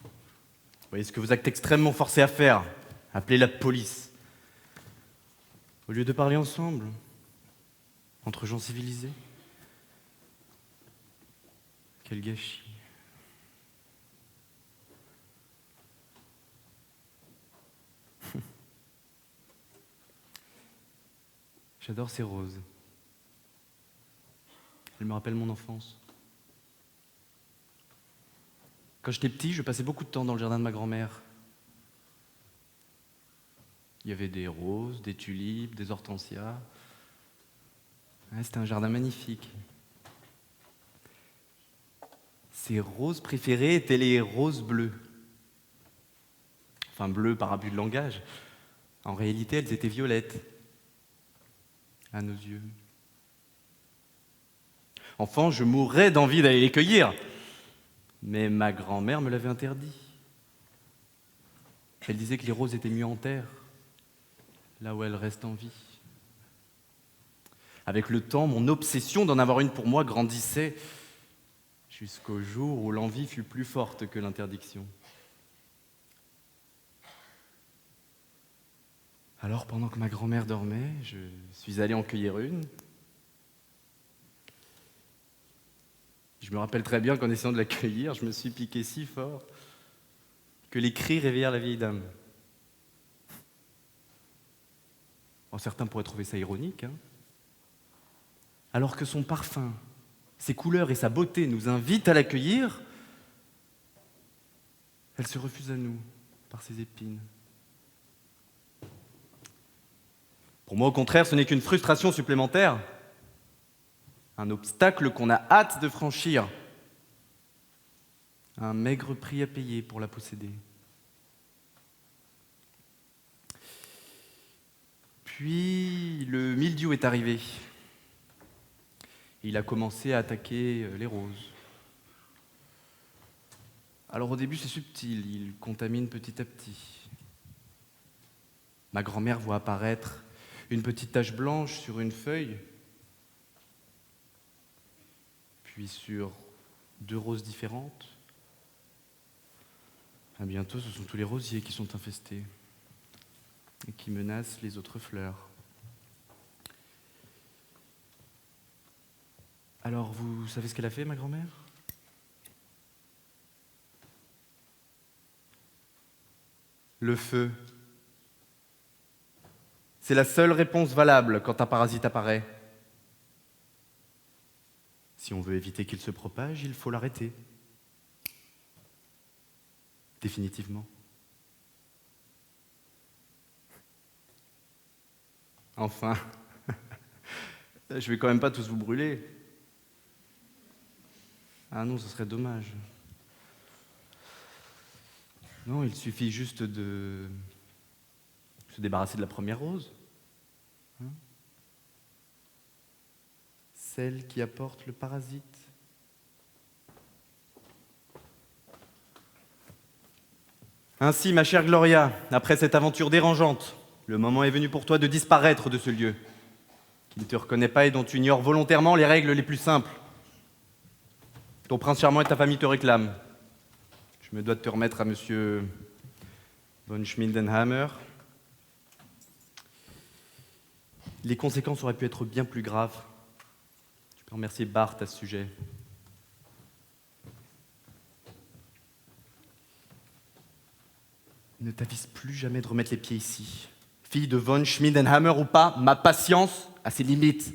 Vous voyez ce que vous êtes extrêmement forcés à faire, appeler la police. Au lieu de parler ensemble, entre gens civilisés. Quel gâchis. J'adore ces roses. Elles me rappellent mon enfance. Quand j'étais petit, je passais beaucoup de temps dans le jardin de ma grand-mère. Il y avait des roses, des tulipes, des hortensias. Ouais, c'était un jardin magnifique. Ses roses préférées étaient les roses bleues. Enfin, bleues par abus de langage. En réalité, elles étaient violettes. À nos yeux. Enfant, je mourrais d'envie d'aller les cueillir. Mais ma grand-mère me l'avait interdit. Elle disait que les roses étaient mieux en terre, là où elles restent en vie. Avec le temps, mon obsession d'en avoir une pour moi grandissait, jusqu'au jour où l'envie fut plus forte que l'interdiction. Alors, pendant que ma grand-mère dormait, je suis allé en cueillir une. Je me rappelle très bien qu'en essayant de la cueillir, je me suis piqué si fort que les cris réveillèrent la vieille dame. Bon, certains pourraient trouver ça ironique, hein. Alors que son parfum, ses couleurs et sa beauté nous invitent à l'accueillir, elle se refuse à nous par ses épines. Pour moi, au contraire, ce n'est qu'une frustration supplémentaire, un obstacle qu'on a hâte de franchir, un maigre prix à payer pour la posséder. Puis, le mildiou est arrivé. Il a commencé à attaquer les roses. Alors au début, c'est subtil, il contamine petit à petit. Ma grand-mère voit apparaître une petite tache blanche sur une feuille, puis sur 2 roses différentes. À bientôt, ce sont tous les rosiers qui sont infestés et qui menacent les autres fleurs. Alors, vous savez ce qu'elle a fait, ma grand-mère ? Le feu. C'est la seule réponse valable quand un parasite apparaît. Si on veut éviter qu'il se propage, il faut l'arrêter. Définitivement. Enfin, je vais quand même pas tous vous brûler. Ah non, ce serait dommage. Non, il suffit juste de se débarrasser de la première rose. Hein ? celle qui apporte le parasite. Ainsi, ma chère Gloria, après cette aventure dérangeante, le moment est venu pour toi de disparaître de ce lieu, qui ne te reconnaît pas et dont tu ignores volontairement les règles les plus simples. Ton prince charmant et ta famille te réclament. Je me dois de te remettre à monsieur von Schmiedenhammer. Les conséquences auraient pu être bien plus graves. Tu peux remercier Bart à ce sujet. Ne t'avise plus jamais de remettre les pieds ici. Fille de von Schmiedenhammer ou pas, ma patience a ses limites.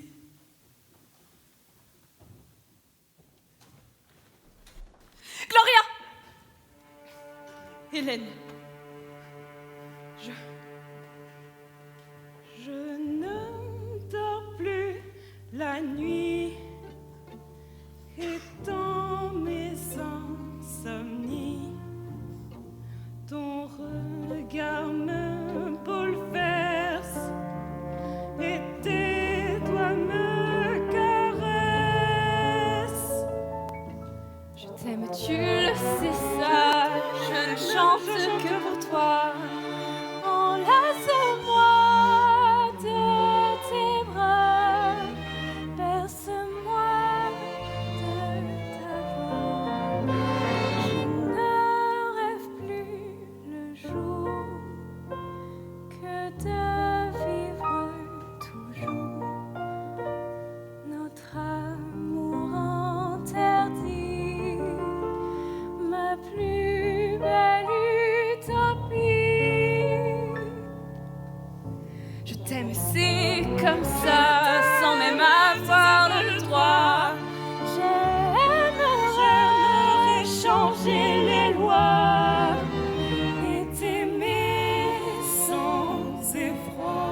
Gloria! Hélène. Je ne dors plus la nuit et dans mes insomnies, ton regard me bouleverse et tes doigts me caressent. Je t'aime, tu le sais ça, je ne chante que pour toi. Enlace-moi de tes bras, berce-moi de ta voix. Je ne rêve plus le jour que de vivre toujours notre amour interdit, ma plus belle utopie. Je t'aime, c'est comme ça, sans même avoir le droit. J'aimerais changer les lois et t'aimer sans effroi.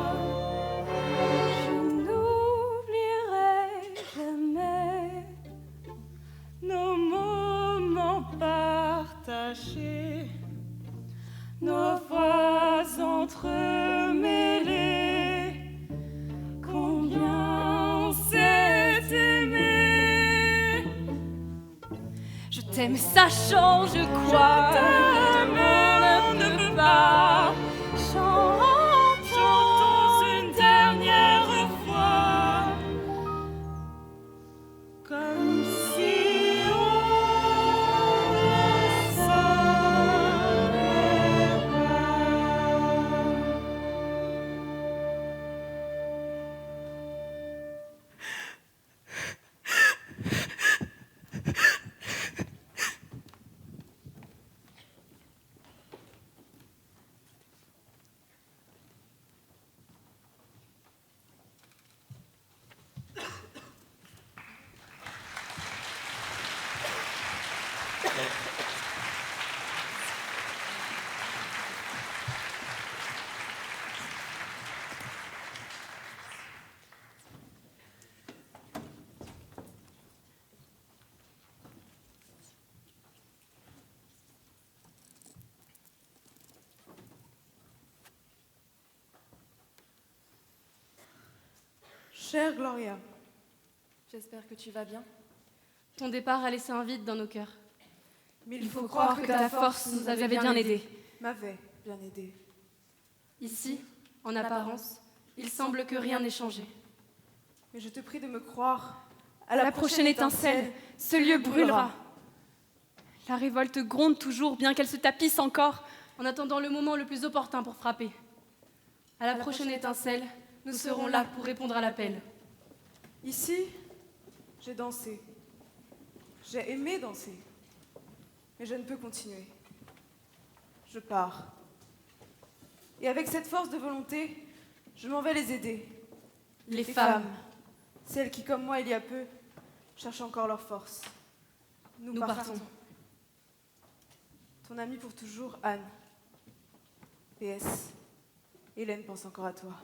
Je n'oublierai jamais nos moments partagés, nos voix entremêlées. Combien on s'est aimé. Je t'aime, ça change quoi? On ne peut pas. Chantons une dernière fois, comme si on ne savait pas. Chère Gloria, J'espère que tu vas bien. Ton départ a laissé un vide dans nos cœurs. mais Il faut croire que ta force nous avait bien aidés. m'avait bien aidé. Ici, en apparence, il semble que rien n'ait changé. Mais je te prie de me croire. À la prochaine étincelle, ce lieu brûlera. La révolte gronde toujours, bien qu'elle se tapisse encore, en attendant le moment le plus opportun pour frapper. À la prochaine étincelle, nous serons là pour répondre à l'appel. Ici, j'ai dansé. J'ai aimé danser. Mais je ne peux continuer. Je pars. Et avec cette force de volonté, je m'en vais les aider. Les femmes. Celles qui, comme moi il y a peu, cherchent encore leur force. Nous partons. Ton amie pour toujours, Anne. PS. Hélène pense encore à toi.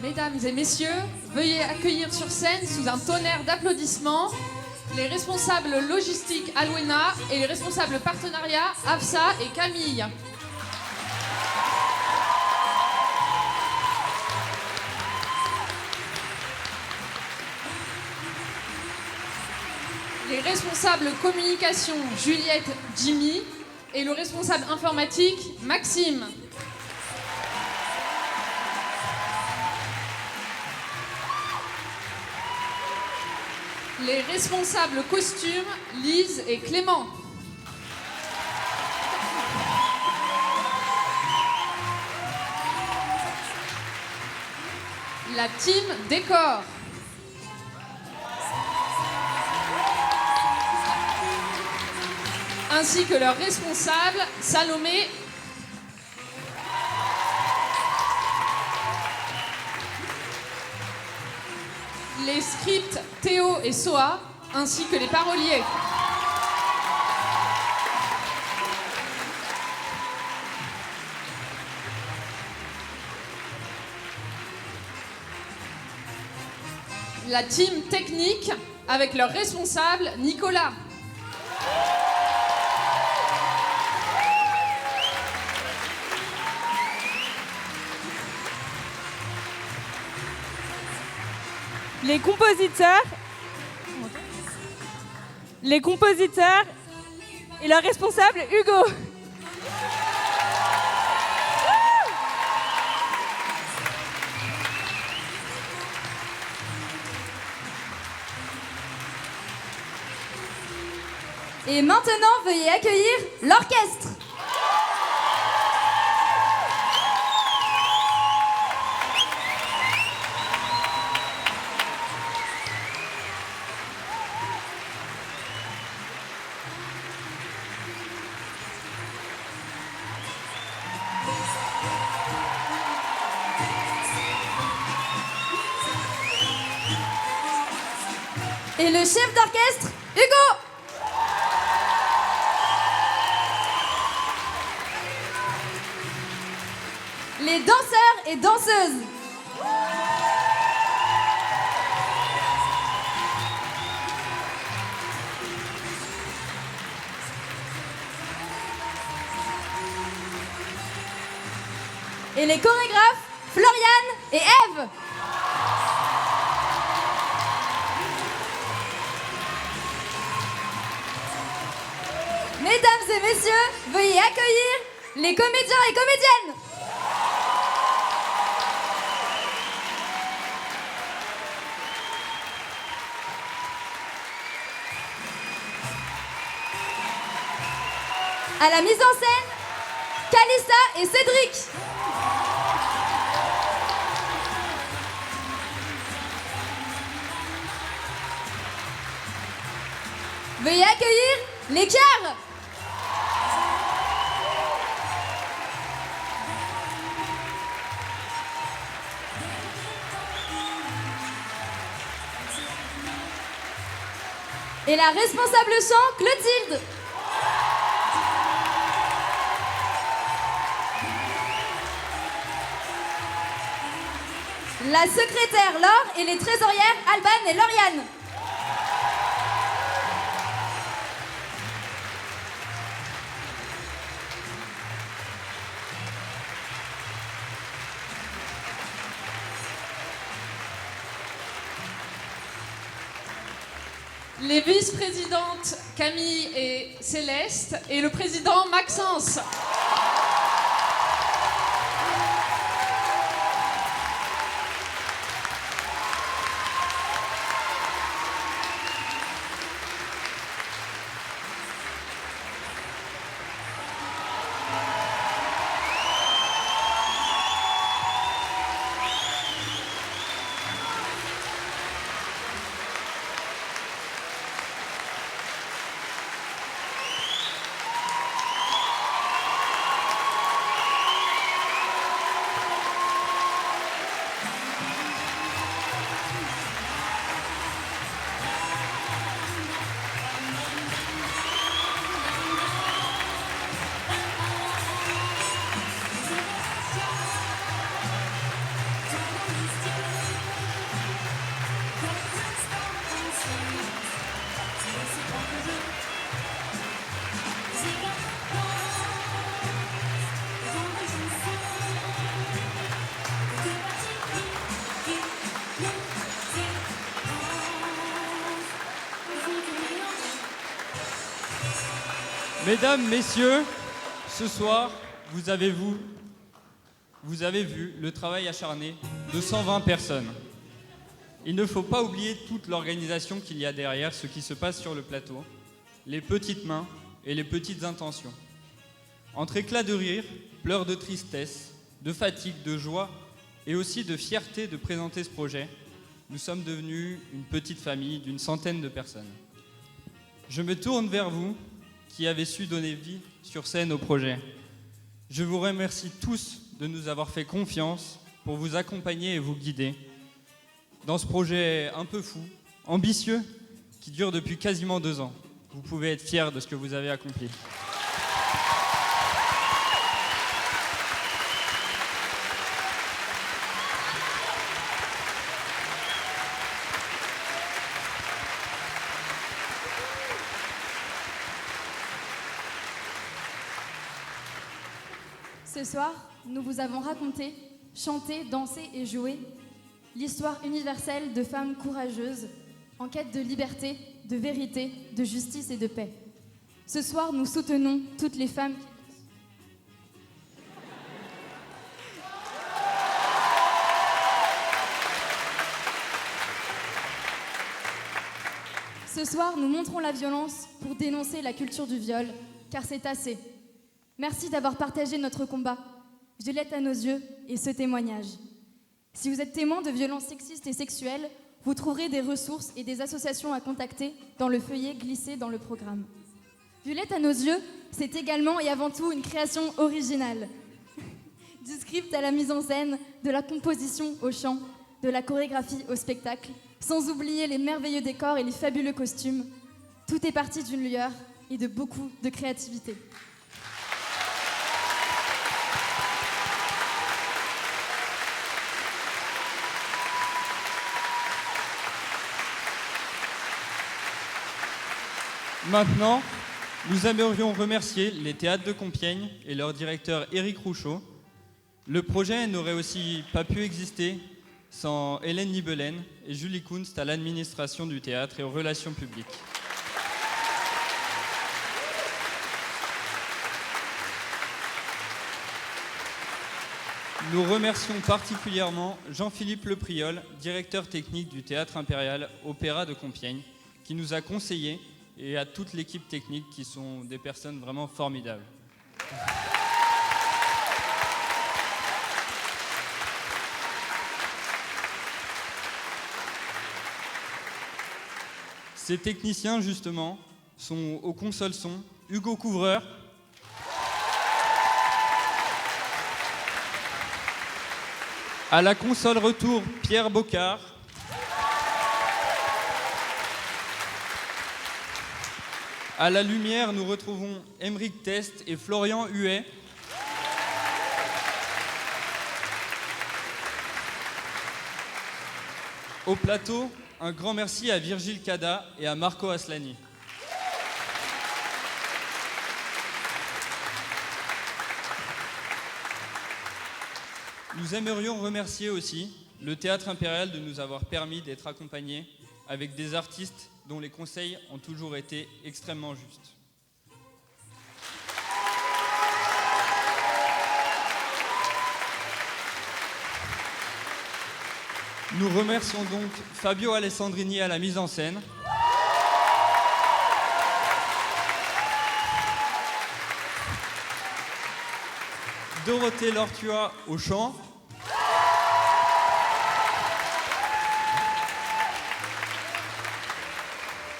Mesdames et messieurs, veuillez accueillir sur scène sous un tonnerre d'applaudissements les responsables logistiques Alwena et les responsables partenariat Afsa et Camille. Les responsables communication Juliette, Jimmy et le responsable informatique Maxime. Les responsables costumes, Lise et Clément. La team décor. Ainsi que leur responsable, Salomé. Les scripts Théo et Soa, ainsi que les paroliers. La team technique, avec leur responsable, Nicolas. Les compositeurs et leur responsable Hugo. Et maintenant, veuillez accueillir l'orchestre. Et le chef d'orchestre, Hugo. Les danseurs et danseuses. Et les chorégraphes, Floriane et Eve. Mesdames et messieurs, veuillez accueillir les comédiens et comédiennes. À la mise en scène, Calista et Cédric. Veuillez accueillir les chœurs. Et la responsable chant, Clotilde. La secrétaire Laure et les trésorières Alban et Lauriane. Les vice-présidentes Camille et Céleste et le président Maxence. Mesdames, messieurs, ce soir, vous avez vu le travail acharné de 120 personnes. Il ne faut pas oublier toute l'organisation qu'il y a derrière ce qui se passe sur le plateau, les petites mains et les petites intentions. Entre éclats de rire, pleurs de tristesse, de fatigue, de joie et aussi de fierté de présenter ce projet, nous sommes devenus une petite famille d'une centaine de personnes. Je me tourne vers vous qui avez su donner vie sur scène au projet. Je vous remercie tous de nous avoir fait confiance pour vous accompagner et vous guider dans ce projet un peu fou, ambitieux, qui dure depuis quasiment 2 ans. Vous pouvez être fiers de ce que vous avez accompli. Ce soir, nous vous avons raconté, chanté, dansé et joué l'histoire universelle de femmes courageuses en quête de liberté, de vérité, de justice et de paix. Ce soir, nous soutenons toutes les femmes Ce soir, nous montrons la violence pour dénoncer la culture du viol, car c'est assez. Merci d'avoir partagé notre combat, Violette à nos yeux et ce témoignage. Si vous êtes témoin de violences sexistes et sexuelles, vous trouverez des ressources et des associations à contacter dans le feuillet glissé dans le programme. Violette à nos yeux, c'est également et avant tout une création originale. Du script à la mise en scène, de la composition au chant, de la chorégraphie au spectacle, sans oublier les merveilleux décors et les fabuleux costumes. Tout est parti d'une lueur et de beaucoup de créativité. Maintenant, nous aimerions remercier les théâtres de Compiègne et leur directeur Éric Rouchot. Le projet n'aurait aussi pas pu exister sans Hélène Nibelen et Julie Kunst à l'administration du théâtre et aux relations publiques. Nous remercions particulièrement Jean-Philippe Lepriol, directeur technique du Théâtre Impérial Opéra de Compiègne, qui nous a conseillés, et à toute l'équipe technique qui sont des personnes vraiment formidables. Ces techniciens, justement, sont aux consoles son Hugo Couvreur, à la console retour Pierre Bocard, à la lumière, nous retrouvons Émeric Test et Florian Huet. Au plateau, un grand merci à Virgile Cada et à Marco Aslani. Nous aimerions remercier aussi le Théâtre Impérial de nous avoir permis d'être accompagnés avec des artistes dont les conseils ont toujours été extrêmement justes. Nous remercions donc Fabio Alessandrini à la mise en scène, Dorothée Lortua au chant,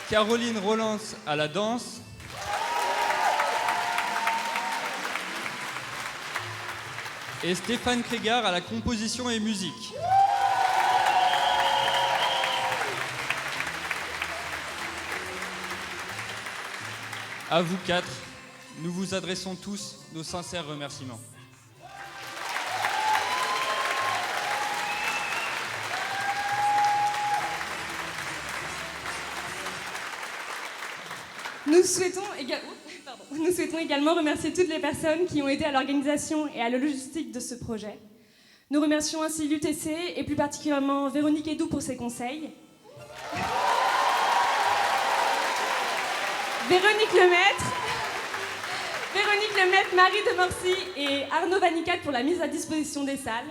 Caroline Rollans à la danse, et Stéphane Krieger à la composition et musique. À vous quatre, nous vous adressons tous nos sincères remerciements. Nous souhaitons également remercier toutes les personnes qui ont aidé à l'organisation et à la logistique de ce projet. Nous remercions ainsi l'UTC et plus particulièrement Véronique Hédou pour ses conseils. Véronique Lemaître, le maître Marie de Morcy et Arnaud Vanicat pour la mise à disposition des salles.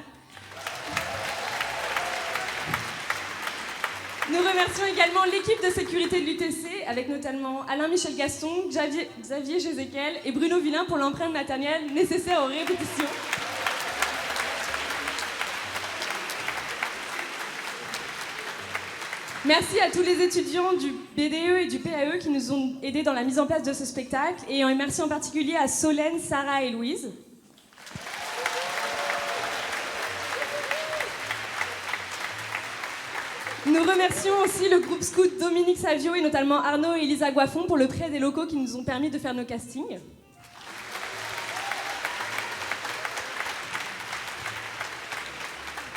Nous remercions également l'équipe de sécurité de l'UTC, avec notamment Alain-Michel Gaston, Xavier Jézéquel et Bruno Villain pour l'empreinte matérielle nécessaire aux répétitions. Merci à tous les étudiants du BDE et du PAE qui nous ont aidés dans la mise en place de ce spectacle, et merci en particulier à Solène, Sarah et Louise. Nous remercions aussi le groupe scout Dominique Savio et notamment Arnaud et Elisa Goiffon pour le prêt des locaux qui nous ont permis de faire nos castings.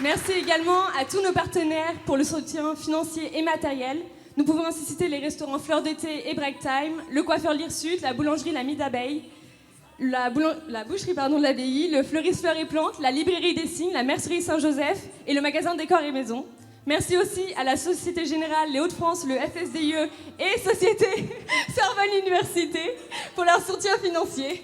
Merci également à tous nos partenaires pour le soutien financier et matériel. Nous pouvons ainsi citer les restaurants Fleur d'été et Break Time, le coiffeur L'Hirsute, la boulangerie La Mie d'Abeille, la boucherie de l'Abbaye, le fleuriste Fleurs et Plantes, la librairie des Signes, la mercerie Saint-Joseph et le magasin Décor et Maison. Merci aussi à la Société Générale, les Hauts-de-France, le FSDIE et Société Sorbonne Université pour leur soutien financier.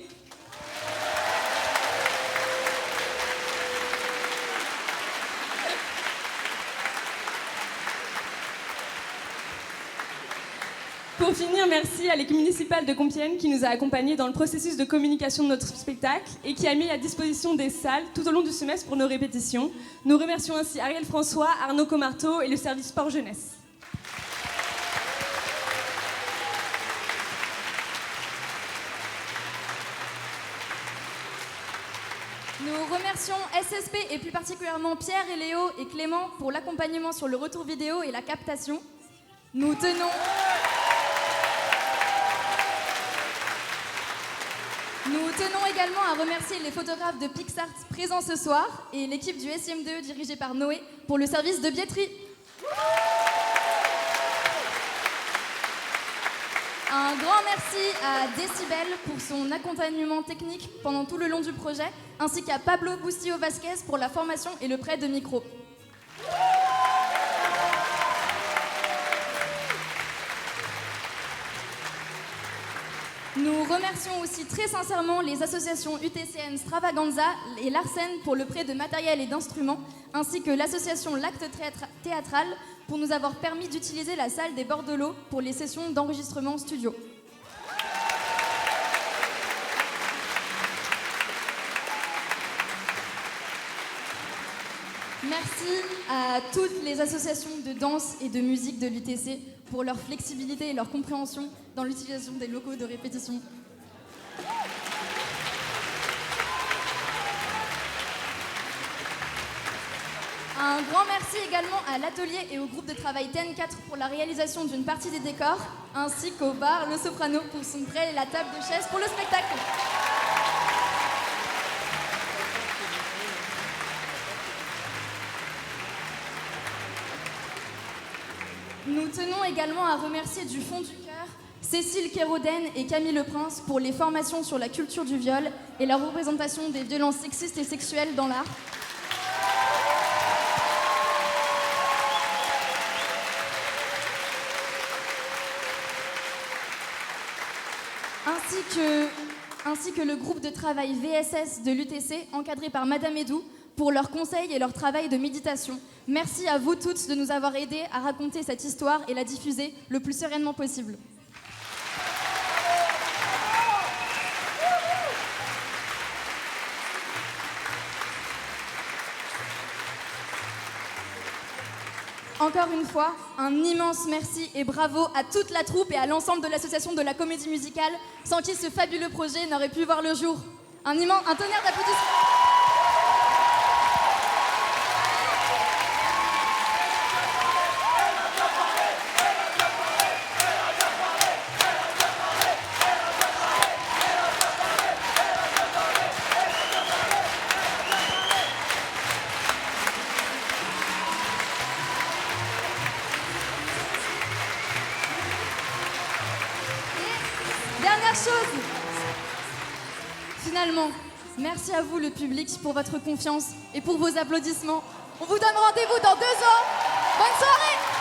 Pour finir, merci à l'équipe municipale de Compiègne qui nous a accompagnés dans le processus de communication de notre spectacle et qui a mis à disposition des salles tout au long du semestre pour nos répétitions. Nous remercions ainsi Ariel François, Arnaud Comarteau et le service sport jeunesse. Nous remercions SSP et plus particulièrement Pierre et Léo et Clément pour l'accompagnement sur le retour vidéo et la captation. Nous tenons également à remercier les photographes de PixArt présents ce soir et l'équipe du SIM2 dirigée par Noé pour le service de billetterie. Un grand merci à Décibel pour son accompagnement technique pendant tout le long du projet, ainsi qu'à Pablo Bustillo Vasquez pour la formation et le prêt de micro. Nous remercions aussi très sincèrement les associations UTCN Stravaganza et Larsen pour le prêt de matériel et d'instruments, ainsi que l'association L'Acte Théâtral pour nous avoir permis d'utiliser la salle des Bordelots pour les sessions d'enregistrement studio. Merci à toutes les associations de danse et de musique de l'UTC pour leur flexibilité et leur compréhension dans l'utilisation des locaux de répétition. Un grand merci également à l'atelier et au groupe de travail TN4 pour la réalisation d'une partie des décors, ainsi qu'au bar Le Soprano pour son prêt et la table de chaise pour le spectacle. Nous tenons également à remercier du fond du cœur Cécile Kéroden et Camille Leprince pour les formations sur la culture du viol et la représentation des violences sexistes et sexuelles dans l'art. Ainsi que le groupe de travail VSS de l'UTC, encadré par Madame Edou, pour leurs conseils et leur travail de méditation. Merci à vous toutes de nous avoir aidés à raconter cette histoire et la diffuser le plus sereinement possible. Encore une fois, un immense merci et bravo à toute la troupe et à l'ensemble de l'association de la comédie musicale, sans qui ce fabuleux projet n'aurait pu voir le jour. Un tonnerre d'applaudissements. Finalement, merci à vous le public pour votre confiance et pour vos applaudissements. On vous donne rendez-vous dans 2 ans. Bonne soirée!